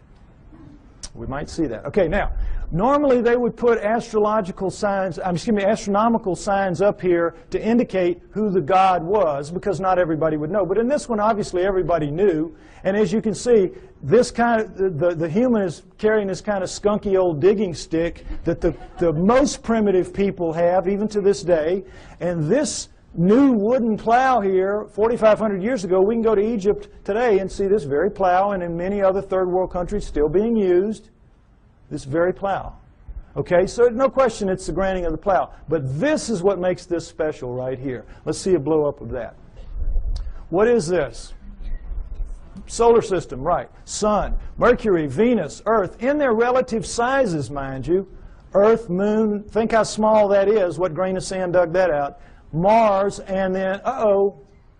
S2: We might see that. Okay, now, normally they would put astronomical signs up here to indicate who the god was because not everybody would know. But in this one, obviously, everybody knew. And as you can see, this the human is carrying this kind of skunky old digging stick that the most primitive people have, even to this day. And this new wooden plow here, 4,500 years ago, we can go to Egypt today and see this very plow, and in many other third world countries still being used, this very plow. Okay, so no question it's the granting of the plow. But this is what makes this special right here. Let's see a blow-up of that. What is this? Solar system, right. Sun, Mercury, Venus, Earth, in their relative sizes, mind you. Earth, Moon, think how small that is. What grain of sand dug that out? Mars, and then,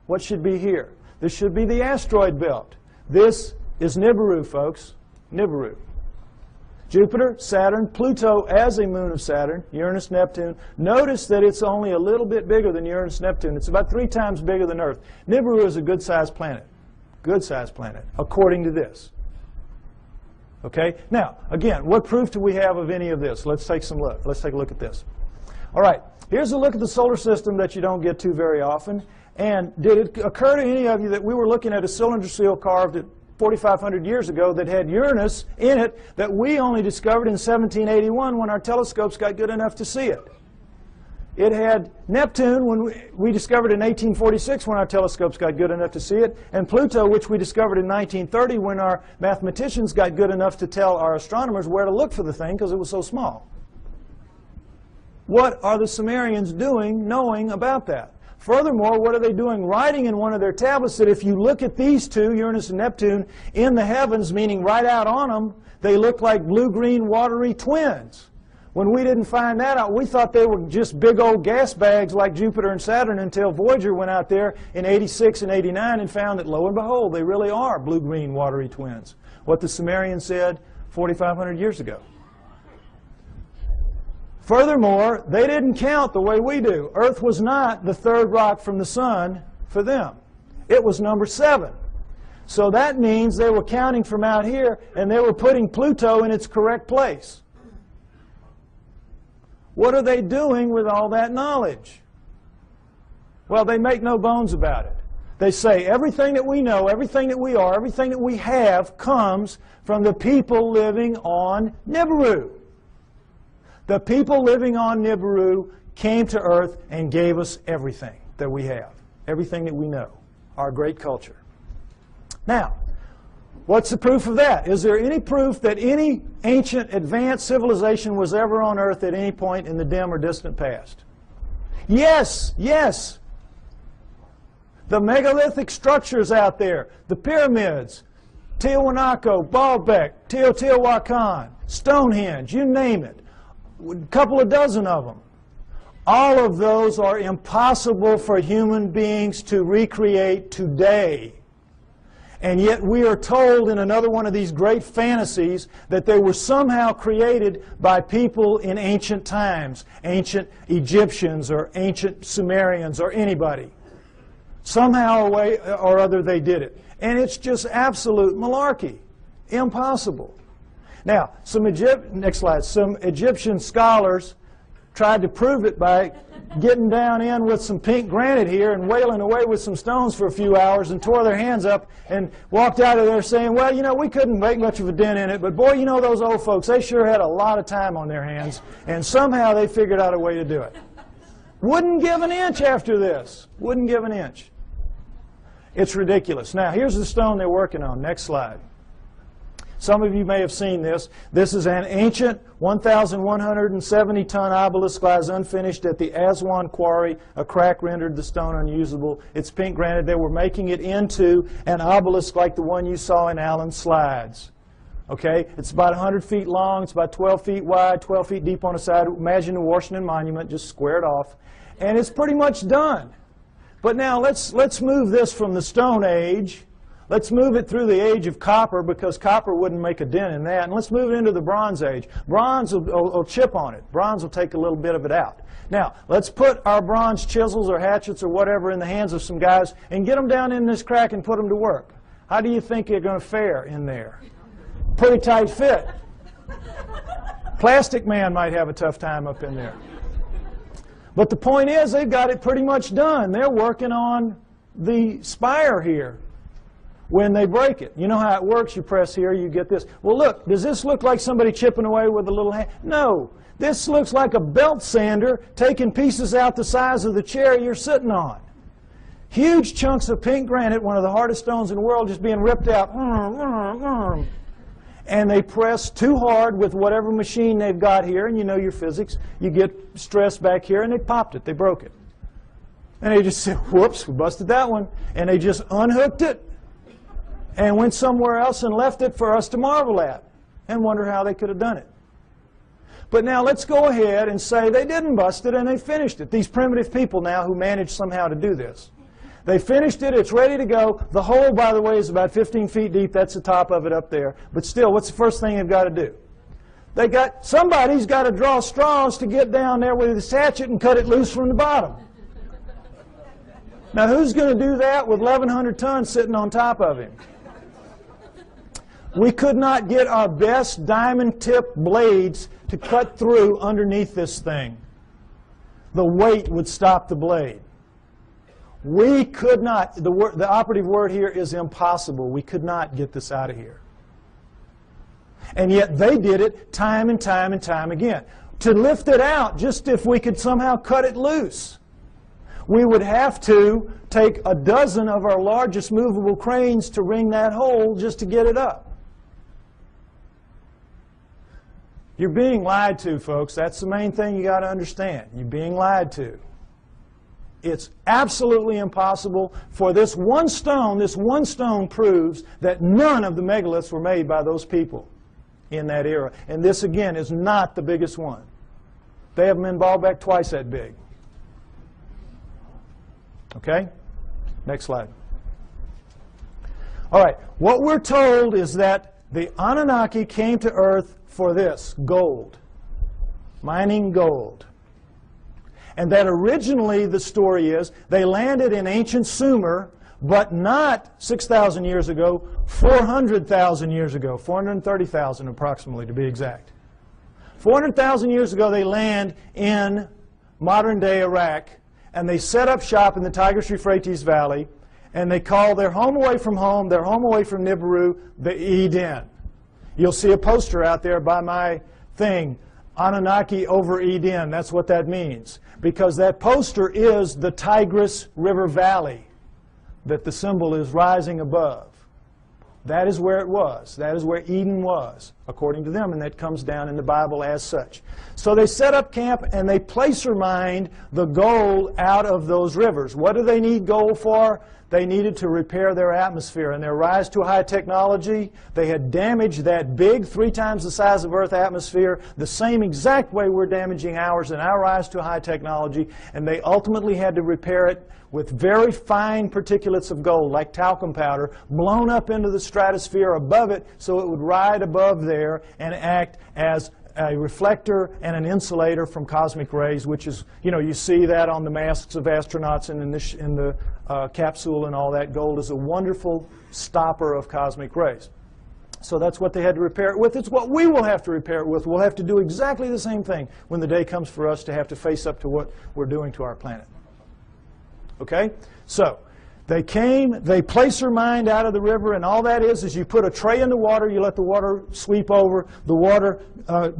S2: what should be here? This should be the asteroid belt. This is Nibiru, folks. Nibiru. Jupiter, Saturn, Pluto as a moon of Saturn, Uranus, Neptune. Notice that it's only a little bit bigger than Uranus, Neptune. It's about 3 times bigger than Earth. Nibiru is a good-sized planet. Good-sized planet, according to this. Okay? Now, again, what proof do we have of any of this? Let's take a look at this. All right. Here's a look at the solar system that you don't get to very often. And did it occur to any of you that we were looking at a cylinder seal carved at 4,500 years ago that had Uranus in it that we only discovered in 1781 when our telescopes got good enough to see it? It had Neptune when we discovered in 1846 when our telescopes got good enough to see it, and Pluto, which we discovered in 1930 when our mathematicians got good enough to tell our astronomers where to look for the thing because it was so small. What are the Sumerians doing knowing about that? Furthermore, what are they doing writing in one of their tablets that if you look at these two, Uranus and Neptune, in the heavens, meaning right out on them, they look like blue-green watery twins? When we didn't find that out, we thought they were just big old gas bags like Jupiter and Saturn until Voyager went out there in 86 and 89 and found that, lo and behold, they really are blue-green watery twins. What the Sumerians said 4,500 years ago. Furthermore, they didn't count the way we do. Earth was not the third rock from the sun for them. It was number 7. So that means they were counting from out here, and they were putting Pluto in its correct place. What are they doing with all that knowledge? Well, they make no bones about it. They say everything that we know, everything that we are, everything that we have comes from the people living on Nibiru. The people living on Nibiru came to Earth and gave us everything that we have, everything that we know, our great culture. Now, what's the proof of that? Is there any proof that any ancient advanced civilization was ever on Earth at any point in the dim or distant past? Yes, yes. The megalithic structures out there, the pyramids, Tiwanaku, Baalbek, Teotihuacan, Stonehenge, you name it, a couple of dozen of them. All of those are impossible for human beings to recreate today. And yet we are told in another one of these great fantasies that they were somehow created by people in ancient times, ancient Egyptians or ancient Sumerians or anybody. Somehow or other they did it. And it's just absolute malarkey. Impossible. Now, next slide. Some Egyptian scholars tried to prove it by getting down in with some pink granite here and wailing away with some stones for a few hours and tore their hands up and walked out of there saying, well, you know, we couldn't make much of a dent in it, but boy, you know, those old folks, they sure had a lot of time on their hands, and somehow they figured out a way to do it. Wouldn't give an inch after this. Wouldn't give an inch. It's ridiculous. Now, here's the stone they're working on. Next slide. Some of you may have seen this. This is an ancient 1,170-ton obelisk lies unfinished at the Aswan quarry. A crack rendered the stone unusable. It's pink granite. They were making it into an obelisk like the one you saw in Alan's slides. Okay? It's about 100 feet long. It's about 12 feet wide, 12 feet deep on the side. Imagine the Washington Monument, just squared off. And it's pretty much done. But now let's move this from the Stone Age. Let's move it through the age of copper, because copper wouldn't make a dent in that. And let's move it into the Bronze Age. Bronze will chip on it. Bronze will take a little bit of it out. Now, let's put our bronze chisels or hatchets or whatever in the hands of some guys and get them down in this crack and put them to work. How do you think they're going to fare in there? Pretty tight fit. Plastic Man might have a tough time up in there. But the point is, they've got it pretty much done. They're working on the spire here. When they break it, you know how it works. You press here, you get this. Well, look, does this look like somebody chipping away with a little hand? No. This looks like a belt sander taking pieces out the size of the chair you're sitting on. Huge chunks of pink granite, one of the hardest stones in the world, just being ripped out. And they press too hard with whatever machine they've got here, and you know your physics. You get stress back here, and they popped it. They broke it. And they just said, whoops, we busted that one. And they just unhooked it and went somewhere else and left it for us to marvel at and wonder how they could have done it. But now let's go ahead and say they didn't bust it and they finished it. These primitive people now who managed somehow to do this. They finished it, it's ready to go. The hole, by the way, is about 15 feet deep. That's the top of it up there. But still, what's the first thing they've got to do? Somebody's got to draw straws to get down there with his hatchet and cut it loose from the bottom. Now, who's going to do that with 1,100 tons sitting on top of him? We could not get our best diamond-tipped blades to cut through underneath this thing. The weight would stop the blade. We could not, the operative word here is impossible. We could not get this out of here. And yet they did it time and time and time again. To lift it out, just if we could somehow cut it loose, we would have to take a dozen of our largest movable cranes to wring that hole just to get it up. You're being lied to, folks. That's the main thing you got to understand. You're being lied to. It's absolutely impossible for this one stone. This one stone proves that none of the megaliths were made by those people in that era. And this, again, is not the biggest one. They have them in Baalbek twice that big. Okay? Next slide. All right. What we're told is that the Anunnaki came to Earth for this, gold. mining gold. And that originally, the story is, they landed in ancient Sumer, but not 6,000 years ago, 400,000 years ago, 430,000 approximately to be exact. 400,000 years ago, they land in modern-day Iraq, and they set up shop in the Tigris-Euphrates Valley, and they call their home away from home, their home away from Nibiru, the Eden. You'll see a poster out there by my thing, Anunnaki over Eden. That's what that means, because that poster is the Tigris River Valley that the symbol is rising above. That is where it was. That is where Eden was, according to them, and that comes down in the Bible as such. So they set up camp and they placer mined the gold out of those rivers. What do they need gold for? They needed to repair their atmosphere. And their rise to high technology, they had damaged that big, 3 times the size of Earth atmosphere, the same exact way we're damaging ours in our rise to high technology, and they ultimately had to repair it with very fine particulates of gold, like talcum powder, blown up into the stratosphere above it so it would ride above there and act as a reflector and an insulator from cosmic rays, which is, you see that on the masks of astronauts and in the capsule and all that. Gold is a wonderful stopper of cosmic rays. So that's what they had to repair it with. It's what we will have to repair it with. We'll have to do exactly the same thing when the day comes for us to have to face up to what we're doing to our planet. Okay? So they came, they placer mined out of the river, and all that is you put a tray in the water, you let the water sweep over, the water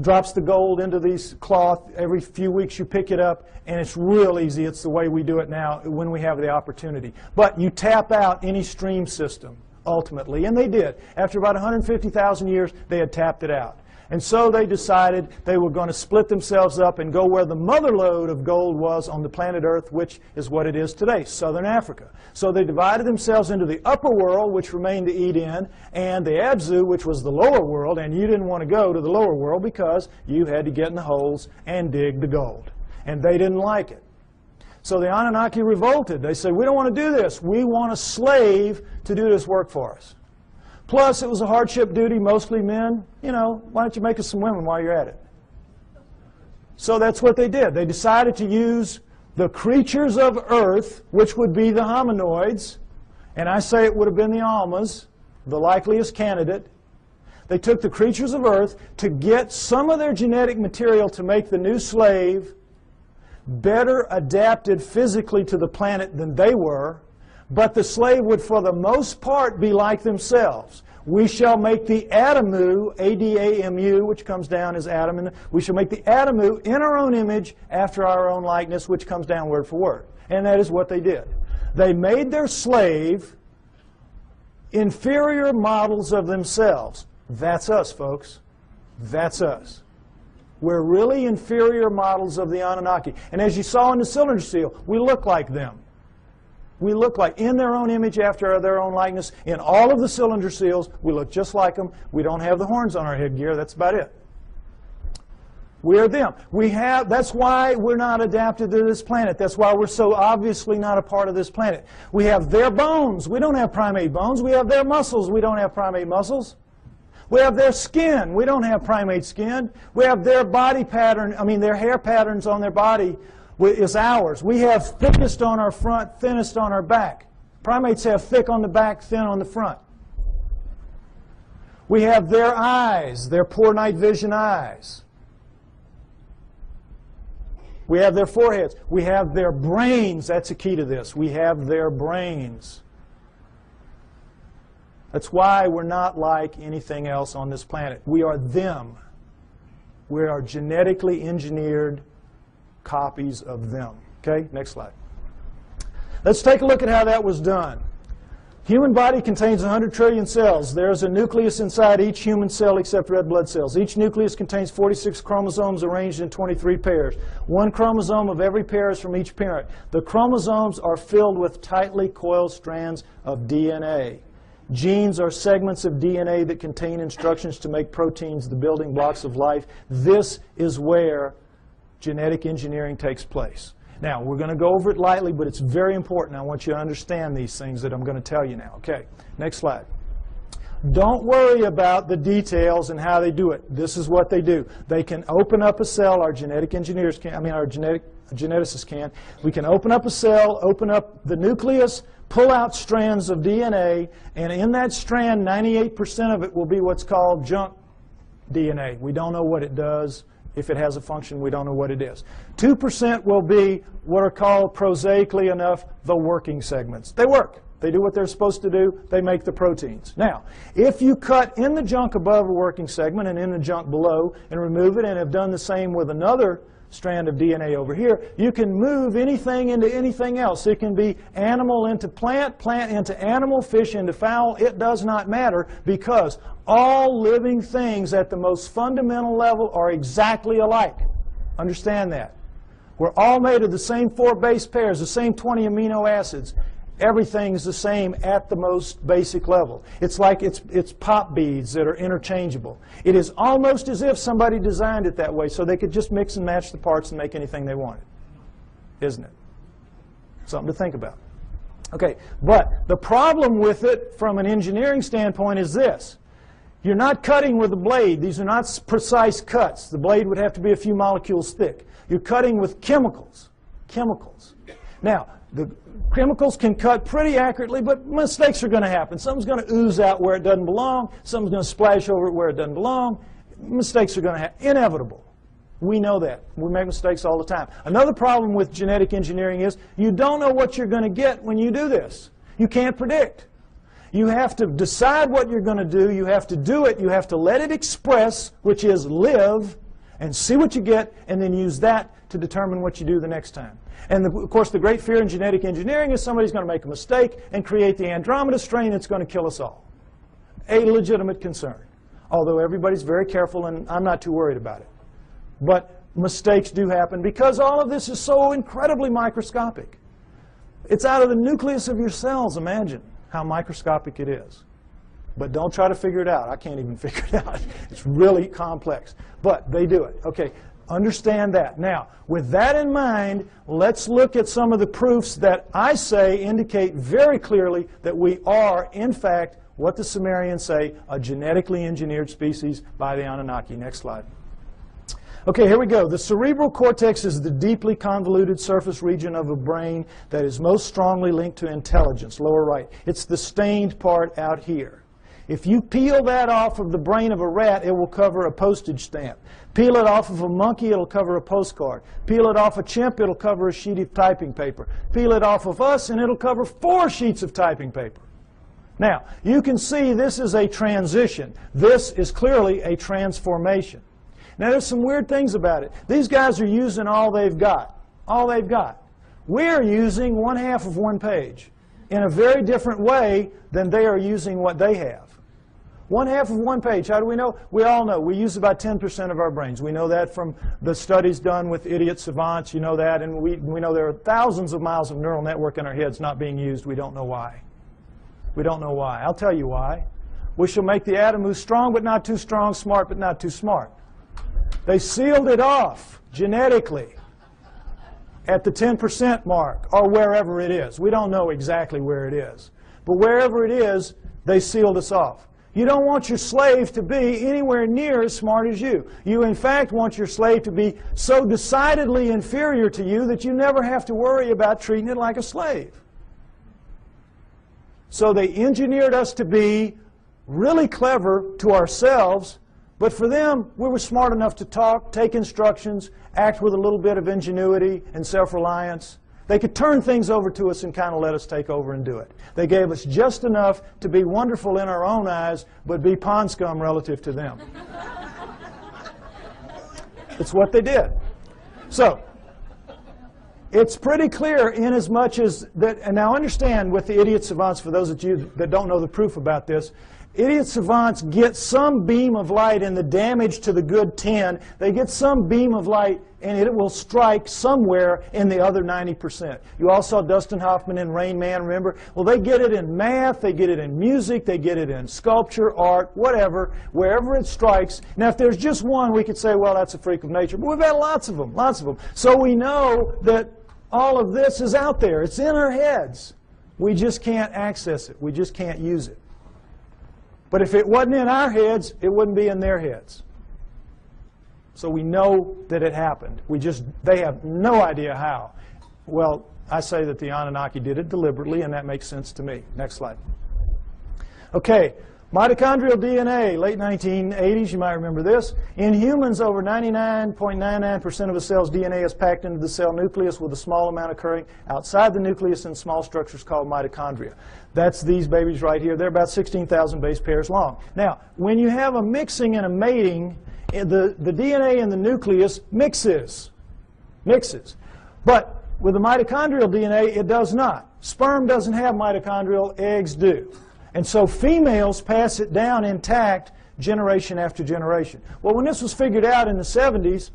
S2: drops the gold into these cloth. Every few weeks you pick it up, and it's real easy. It's the way we do it now when we have the opportunity. But you tap out any stream system, ultimately, and they did. After about 150,000 years, they had tapped it out. And so they decided they were going to split themselves up and go where the mother lode of gold was on the planet Earth, which is what it is today, Southern Africa. So they divided themselves into the upper world, which remained the Eden, and the Abzu, which was the lower world, and you didn't want to go to the lower world because you had to get in the holes and dig the gold. And they didn't like it. So the Anunnaki revolted. They said, we don't want to do this. We want a slave to do this work for us. Plus, it was a hardship duty, mostly men. Why don't you make us some women while you're at it? So that's what they did. They decided to use the creatures of Earth, which would be the hominoids, and I say it would have been the Almas, the likeliest candidate. They took the creatures of Earth to get some of their genetic material to make the new slave better adapted physically to the planet than they were, but the slave would, for the most part, be like themselves. We shall make the Adamu, A-D-A-M-U, which comes down as Adam, and we shall make the Adamu in our own image, after our own likeness, which comes down word for word. And that is what they did. They made their slave inferior models of themselves. That's us, folks. That's us. We're really inferior models of the Anunnaki. And as you saw in the cylinder seal, we look like them. We look like, in their own image, after their own likeness. In all of the cylinder seals, we look just like them. We don't have the horns on our headgear. That's about it. We are them. That's why we're not adapted to this planet. That's why we're so obviously not a part of this planet. We have their bones. We don't have primate bones. We have their muscles. We don't have primate muscles. We have their skin. We don't have primate skin. We have their body pattern, their hair patterns on their body is ours. We have thickest on our front, thinnest on our back. Primates have thick on the back, thin on the front. We have their eyes, their poor night vision eyes. We have their foreheads. We have their brains. That's the key to this. We have their brains. That's why we're not like anything else on this planet. We are them. We are genetically engineered copies of them. Okay, next slide. Let's take a look at how that was done. Human body contains 100 trillion cells. There's a nucleus inside each human cell except red blood cells. Each nucleus contains 46 chromosomes arranged in 23 pairs. One chromosome of every pair is from each parent. The chromosomes are filled with tightly coiled strands of DNA. Genes are segments of DNA that contain instructions to make proteins, the building blocks of life. This is where genetic engineering takes place. Now, we're going to go over it lightly, but it's very important. I want you to understand these things that I'm going to tell you now. Okay, next slide. Don't worry about the details and how they do it. This is what they do. They can open up a cell, our genetic engineers can, our geneticists can. We can open up a cell, open up the nucleus, pull out strands of DNA, and in that strand, 98% of it will be what's called junk DNA. We don't know what it does. If it has a function, we don't know what it is. 2% will be what are called, prosaically enough, the working segments. They work. They do what they're supposed to do. They make the proteins. Now, if you cut in the junk above a working segment and in the junk below and remove it and have done the same with another strand of DNA over here, you can move anything into anything else. It can be animal into plant, plant into animal, fish into fowl. It does not matter, because all living things at the most fundamental level are exactly alike. Understand that. We're all made of the same 4 base pairs, the same 20 amino acids. Everything's the same at the most basic level. It's like it's pop beads that are interchangeable. It is almost as if somebody designed it that way so they could just mix and match the parts and make anything they wanted. Isn't it? Something to think about. Okay, but the problem with it from an engineering standpoint is this. You're not cutting with a blade. These are not precise cuts. The blade would have to be a few molecules thick. You're cutting with chemicals. Chemicals. Now, the chemicals can cut pretty accurately, but mistakes are going to happen. Something's going to ooze out where it doesn't belong. Something's going to splash over it where it doesn't belong. Mistakes are going to happen. Inevitable. We know that. We make mistakes all the time. Another problem with genetic engineering is you don't know what you're going to get when you do this. You can't predict. You have to decide what you're going to do. You have to do it. You have to let it express, which is live, and see what you get, and then use that to determine what you do the next time. And of course, the great fear in genetic engineering is somebody's going to make a mistake and create the Andromeda strain that's going to kill us all. A legitimate concern. Although everybody's very careful, and I'm not too worried about it. But mistakes do happen because all of this is so incredibly microscopic. It's out of the nucleus of your cells. Imagine how microscopic it is. But don't try to figure it out. I can't even figure it out. It's really complex. But they do it. Okay, understand that. Now, with that in mind, let's look at some of the proofs that I say indicate very clearly that we are, in fact, what the Sumerians say, a genetically engineered species by the Anunnaki. Next slide. Okay, here we go. The cerebral cortex is the deeply convoluted surface region of a brain that is most strongly linked to intelligence, lower right. It's the stained part out here. If you peel that off of the brain of a rat, it will cover a postage stamp. Peel it off of a monkey, it'll cover a postcard. Peel it off a chimp, it'll cover a sheet of typing paper. Peel it off of us, and it'll cover 4 sheets of typing paper. Now, you can see this is a transition. This is clearly a transformation. Now, there's some weird things about it. These guys are using all they've got. All they've got. We're using 1/2 of 1 page in a very different way than they are using what they have. 1/2 of 1 page. How do we know? We all know. We use about 10% of our brains. We know that from the studies done with idiot savants. You know that. And we know there are thousands of miles of neural network in our heads not being used. We don't know why. We don't know why. I'll tell you why. We shall make the atom move strong but not too strong, smart but not too smart. They sealed it off genetically at the 10% mark, or wherever it is. We don't know exactly where it is. But wherever it is, they sealed us off. You don't want your slave to be anywhere near as smart as you. You, in fact, want your slave to be so decidedly inferior to you that you never have to worry about treating it like a slave. So they engineered us to be really clever to ourselves, but for them, we were smart enough to talk, take instructions, act with a little bit of ingenuity and self-reliance. They could turn things over to us and kind of let us take over and do it. They gave us just enough to be wonderful in our own eyes, but be pond scum relative to them. It's what they did. So, it's pretty clear in as much as that, and now understand with the idiot savants, for those of you that don't know the proof about this, idiot savants get some beam of light in the damage to the good 10. They get some beam of light, and it will strike somewhere in the other 90%. You all saw Dustin Hoffman in Rain Man, remember? Well, they get it in math, they get it in music, they get it in sculpture, art, whatever, wherever it strikes. Now, if there's just one, we could say, well, that's a freak of nature. But we've had lots of them, lots of them. So we know that all of this is out there. It's in our heads. We just can't access it. We just can't use it. But if it wasn't in our heads, it wouldn't be in their heads. So we know that it happened. They have no idea how. Well, I say that the Anunnaki did it deliberately, and that makes sense to me. Next slide. Okay, mitochondrial DNA, late 1980s, you might remember this. In humans, over 99.99% of a cell's DNA is packed into the cell nucleus, with a small amount occurring outside the nucleus in small structures called mitochondria. That's these babies right here. They're about 16,000 base pairs long. Now, when you have a mixing and a mating, the DNA in the nucleus mixes. But with the mitochondrial DNA, it does not. Sperm doesn't have mitochondrial, eggs do. And so females pass it down intact generation after generation. Well, when this was figured out in the 70s,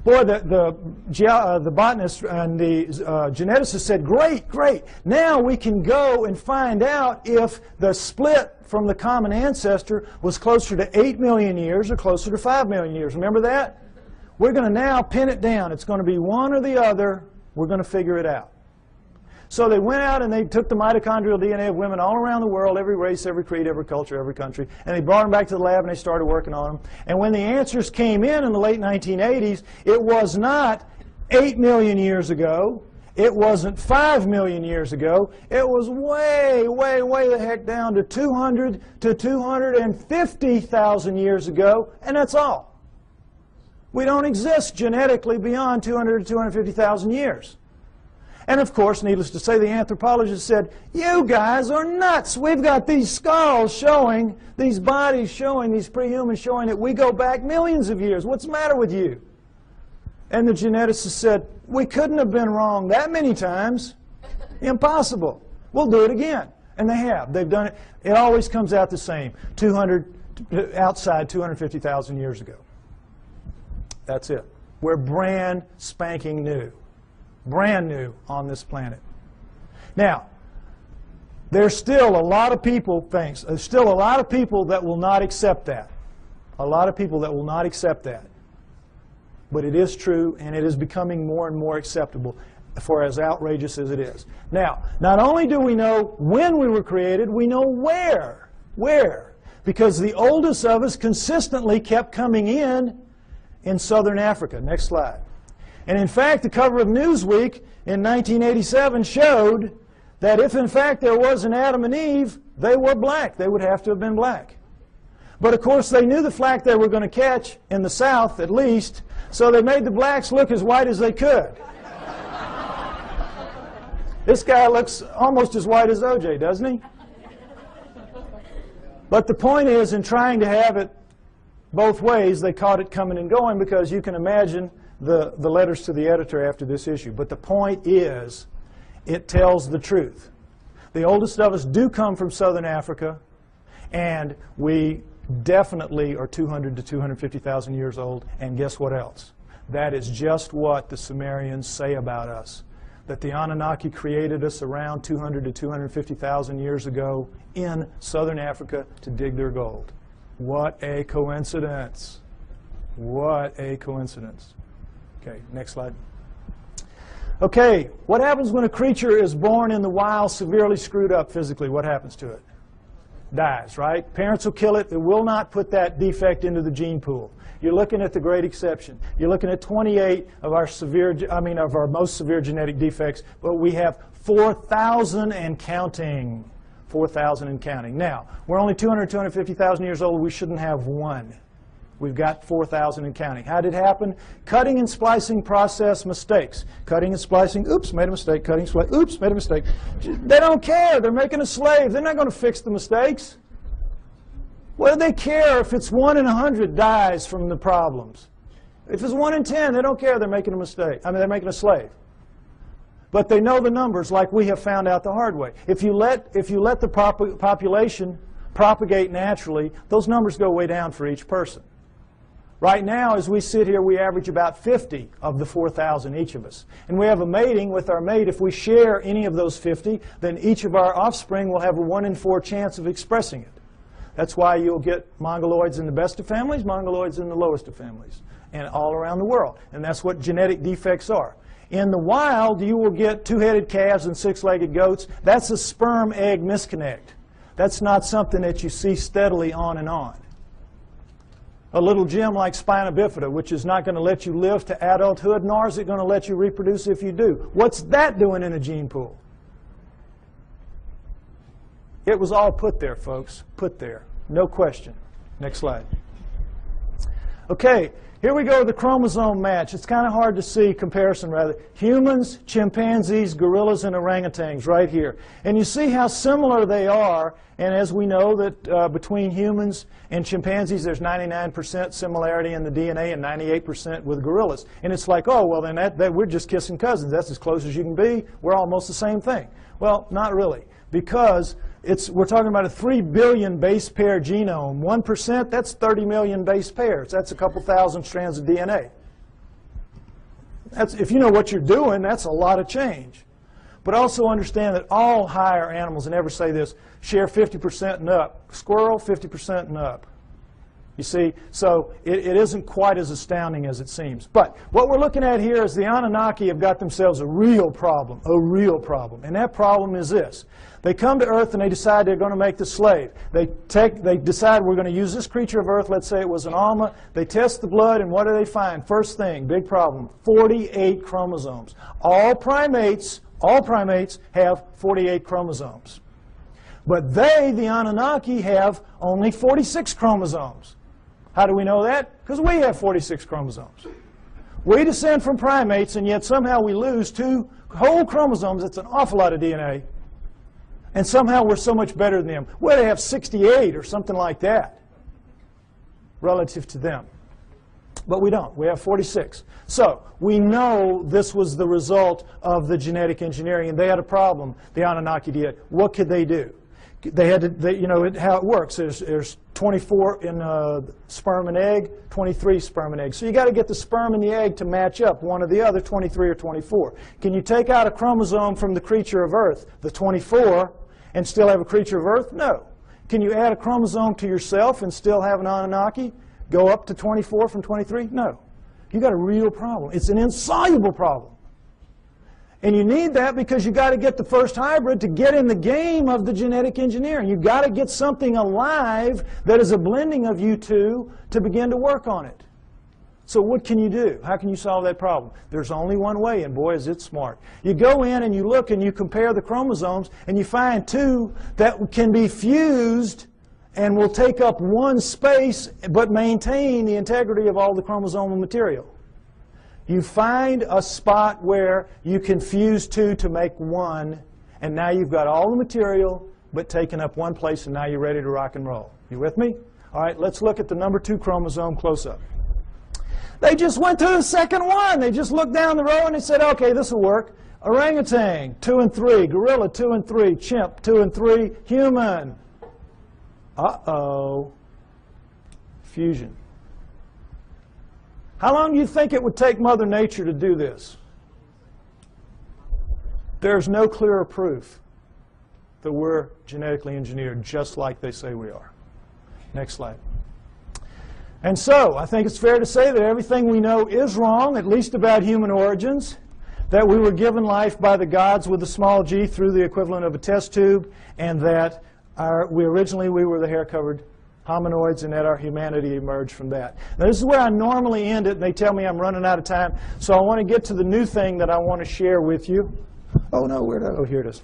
S2: boy, the botanists and the geneticists said, great, now we can go and find out if the split from the common ancestor was closer to 8 million years or closer to 5 million years. Remember that? We're going to now pin it down. It's going to be one or the other. We're going to figure it out. So they went out and they took the mitochondrial DNA of women all around the world, every race, every creed, every culture, every country, and they brought them back to the lab and they started working on them. And when the answers came in the late 1980s, it was not 8 million years ago. It wasn't 5 million years ago. It was way, way, way the heck down to 200 to 250,000 years ago, and that's all. We don't exist genetically beyond 200 to 250,000 years. And of course, needless to say, the anthropologists said, you guys are nuts. We've got these skulls showing, these bodies showing, these prehumans showing that we go back millions of years. What's the matter with you? And the geneticists said, we couldn't have been wrong that many times. Impossible. We'll do it again. And they have. They've done it. It always comes out the same. Outside 250,000 years ago. That's it. We're brand spanking new. Brand new on this planet. Now, there's still a lot of people, there's still a lot of people that will not accept that. A lot of people that will not accept that. But it is true, and it is becoming more and more acceptable, for as outrageous as it is. Now, not only do we know when we were created, we know where. Where? Because the oldest of us consistently kept coming in southern Africa. Next slide. And in fact, the cover of Newsweek in 1987 showed that if in fact there was an Adam and Eve, they were black. They would have to have been black. But of course, they knew the flack they were going to catch in the South, at least, so they made the blacks look as white as they could. This guy looks almost as white as OJ, doesn't he? But the point is, in trying to have it both ways, they caught it coming and going, because you can imagine the letters to the editor after this issue. But the point is, it tells the truth. The oldest of us do come from southern Africa, and we definitely are 200 to 250,000 years old. And guess what else? That is just what the Sumerians say about us. That the Anunnaki created us around 200 to 250,000 years ago in southern Africa to dig their gold. What a coincidence. What a coincidence. Okay, next slide. Okay, what happens when a creature is born in the wild severely screwed up physically? What happens to it? Dies, right? Parents will kill it. They will not put that defect into the gene pool. You're looking at the great exception. You're looking at 28 of our most severe genetic defects, but we have 4,000 and counting. 4,000 and counting. Now, we're only 200, 250,000 years old. We shouldn't have one. We've got 4,000 and counting. How did it happen? Cutting and splicing process mistakes. Cutting and splicing, oops, made a mistake. Cutting, splicing, oops, made a mistake. They don't care. They're making a slave. They're not going to fix the mistakes. What do they care if it's 1 in 100 dies from the problems? If it's 1 in 10, they don't care. They're making a mistake. They're making a slave. But they know the numbers, like we have found out the hard way. If you let the population propagate naturally, those numbers go way down for each person. Right now, as we sit here, we average about 50 of the 4,000, each of us. And we have a mating with our mate. If we share any of those 50, then each of our offspring will have a 1 in 4 chance of expressing it. That's why you'll get mongoloids in the best of families, mongoloids in the lowest of families, and all around the world. And that's what genetic defects are. In the wild, you will get 2-headed calves and 6-legged goats. That's a sperm-egg misconnect. That's not something that you see steadily on and on. A little gem like spina bifida, which is not going to let you live to adulthood, nor is it going to let you reproduce if you do. What's that doing in a gene pool? It was all put there, folks. Put there. No question. Next slide. Okay, here we go, the chromosome match. It's kind of hard to see, comparison rather. Humans, chimpanzees, gorillas, and orangutans right here. And you see how similar they are. And as we know that between humans and chimpanzees, there's 99% similarity in the DNA and 98% with gorillas. And it's like, oh, well, then we're just kissing cousins. That's as close as you can be. We're almost the same thing. Well, not really, because we're talking about a 3 billion base pair genome. 1%, that's 30 million base pairs. That's a couple thousand strands of DNA. If you know what you're doing, that's a lot of change. But also understand that all higher animals, and never say this, share 50% and up. Squirrel, 50% and up. You see, so it isn't quite as astounding as it seems. But what we're looking at here is the Anunnaki have got themselves a real problem. And that problem is this. They come to Earth and they decide they're going to make the slave. They decide we're going to use this creature of Earth, let's say it was an Alma. They test the blood, and what do they find? First thing, big problem, 48 chromosomes. All primates have 48 chromosomes. But they, the Anunnaki, have only 46 chromosomes. How do we know that? Because we have 46 chromosomes. We descend from primates, and yet somehow we lose 2 whole chromosomes. That's an awful lot of DNA. And somehow we're so much better than them. Well, they have 68 or something like that relative to them. But we don't. We have 46. So we know this was the result of the genetic engineering, and they had a problem, the Anunnaki did. What could they do? They had to, how it works. There's 24 in sperm and egg, 23 sperm and egg. So you got to get the sperm and the egg to match up, one or the other, 23 or 24. Can you take out a chromosome from the creature of Earth, the 24, and still have a creature of Earth? No. Can you add a chromosome to yourself and still have an Anunnaki? Go up to 24 from 23? No. You've got a real problem. It's an insoluble problem. And you need that because you've got to get the first hybrid to get in the game of the genetic engineering. You've got to get something alive that is a blending of you two to begin to work on it. So what can you do? How can you solve that problem? There's only one way, and boy, is it smart. You go in and you look and you compare the chromosomes, and you find 2 that can be fused and will take up one space but maintain the integrity of all the chromosomal material. You find a spot where you can fuse 2 to make 1, and now you've got all the material but taken up one place, and now you're ready to rock and roll. You with me? All right, let's look at the number 2 chromosome close up. They just went to the second one. They just looked down the row and they said, okay, this will work. Orangutan, 2 and 3. Gorilla, 2 and 3. Chimp, 2 and 3. Human. Uh-oh. Fusion. How long do you think it would take Mother Nature to do this? There's no clearer proof that we're genetically engineered just like they say we are. Next slide. And so, I think it's fair to say that everything we know is wrong, at least about human origins, that we were given life by the gods with a small g through the equivalent of a test tube, and that originally we were the hair-covered hominoids, and that our humanity emerged from that. Now, this is where I normally end it, and they tell me I'm running out of time, so I want to get to the new thing that I want to share with you. Oh, no, oh, here it is.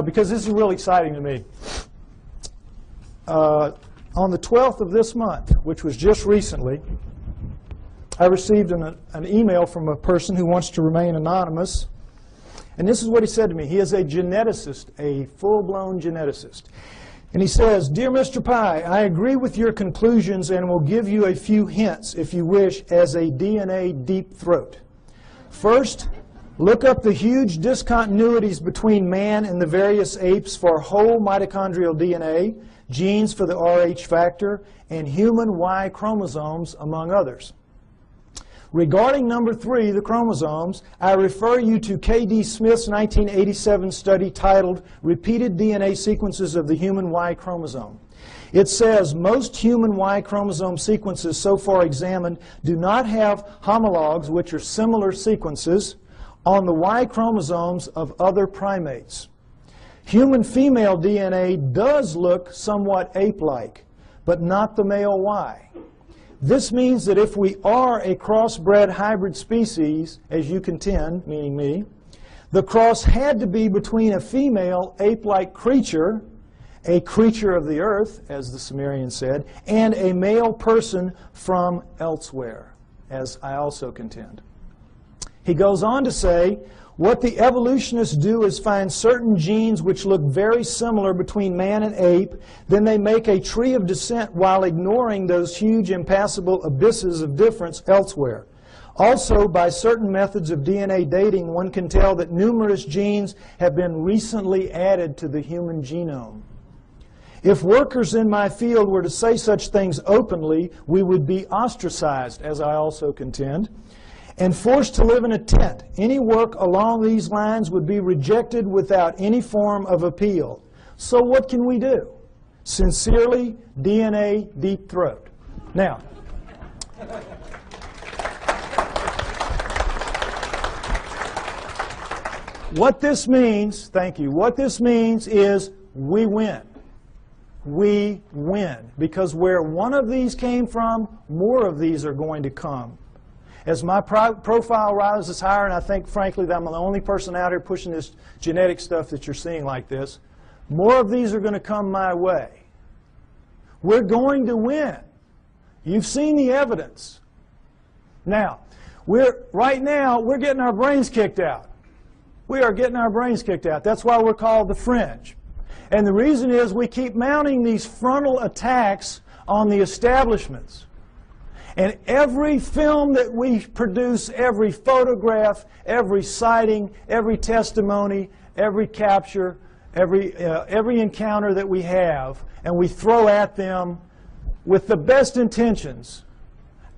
S2: Because this is really exciting to me. On the 12th of this month, which was just recently, I received an email from a person who wants to remain anonymous. And this is what he said to me. He is a geneticist, a full-blown geneticist. And he says, "Dear Mr. Pye, I agree with your conclusions and will give you a few hints, if you wish, as a DNA deep throat. First, look up the huge discontinuities between man and the various apes for whole mitochondrial DNA, genes for the Rh factor, and human Y chromosomes, among others. Regarding number 3, the chromosomes, I refer you to K.D. Smith's 1987 study titled Repeated DNA Sequences of the Human Y Chromosome. It says most human Y chromosome sequences so far examined do not have homologs, which are similar sequences, on the Y chromosomes of other primates. Human female DNA does look somewhat ape-like, but not the male Y. This means that if we are a crossbred hybrid species, as you contend, meaning me, the cross had to be between a female ape-like creature, a creature of the earth, as the Sumerians said, and a male person from elsewhere, as I also contend. He goes on to say, what the evolutionists do is find certain genes which look very similar between man and ape, then they make a tree of descent while ignoring those huge impassable abysses of difference elsewhere. Also, by certain methods of DNA dating, one can tell that numerous genes have been recently added to the human genome. If workers in my field were to say such things openly, we would be ostracized, as I also contend, and forced to live in a tent. Any work along these lines would be rejected without any form of appeal. So what can we do? Sincerely, DNA Deep Throat. Now, what this means, thank you, what this means is we win. We win. Because where one of these came from, more of these are going to come. As my profile rises higher, and I think, frankly, that I'm the only person out here pushing this genetic stuff that you're seeing like this, more of these are going to come my way. We're going to win. You've seen the evidence. Now, right now, we're getting our brains kicked out. We are getting our brains kicked out. That's why we're called the fringe. And the reason is we keep mounting these frontal attacks on the establishments. And every film that we produce, every photograph, every sighting, every testimony, every capture, every encounter that we have, and we throw at them with the best intentions.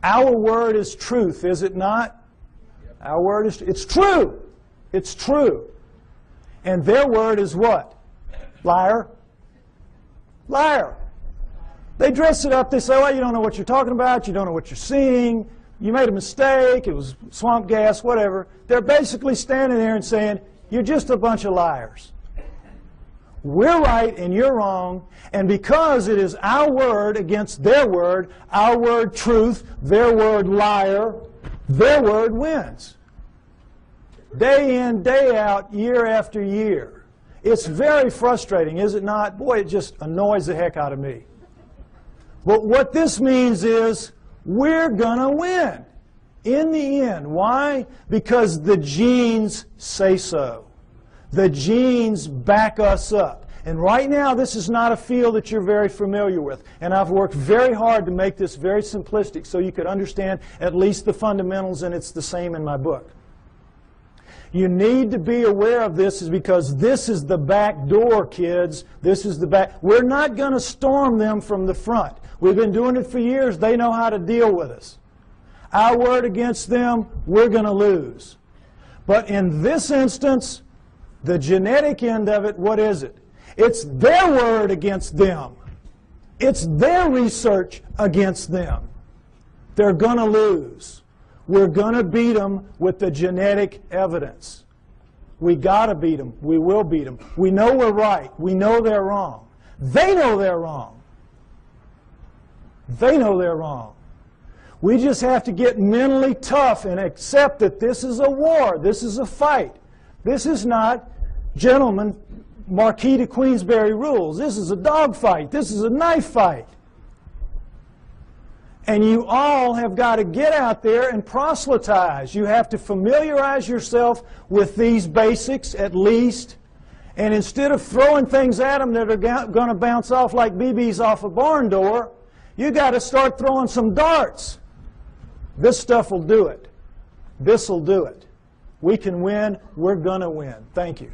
S2: Our word is truth, is it not? Our word is, it's true. It's true. And their word is what? Liar. Liar. They dress it up. They say, well, you don't know what you're talking about. You don't know what you're seeing. You made a mistake. It was swamp gas, whatever. They're basically standing there and saying, you're just a bunch of liars. We're right and you're wrong. And because it is our word against their word, our word truth, their word liar, their word wins. Day in, day out, year after year. It's very frustrating, is it not? Boy, it just annoys the heck out of me. But what this means is we're going to win in the end. Why? Because the genes say so. The genes back us up. And right now, this is not a field that you're very familiar with. And I've worked very hard to make this very simplistic so you could understand at least the fundamentals, and it's the same in my book. You need to be aware of this is because this is the back door, kids. This is the back. We're not going to storm them from the front. We've been doing it for years. They know how to deal with us. Our word against them, we're going to lose. But in this instance, the genetic end of it, what is it? It's their word against them. It's their research against them. They're going to lose. We're going to beat them with the genetic evidence. We got to beat them. We will beat them. We know we're right. We know they're wrong. They know they're wrong. They know they're wrong. We just have to get mentally tough and accept that this is a war. This is a fight. This is not, gentlemen, Marquis de Queensberry rules. This is a dog fight. This is a knife fight. And you all have got to get out there and proselytize. You have to familiarize yourself with these basics at least. And instead of throwing things at them that are going to bounce off like BBs off a barn door, you got to start throwing some darts. This stuff will do it. This will do it. We can win. We're going to win. Thank you.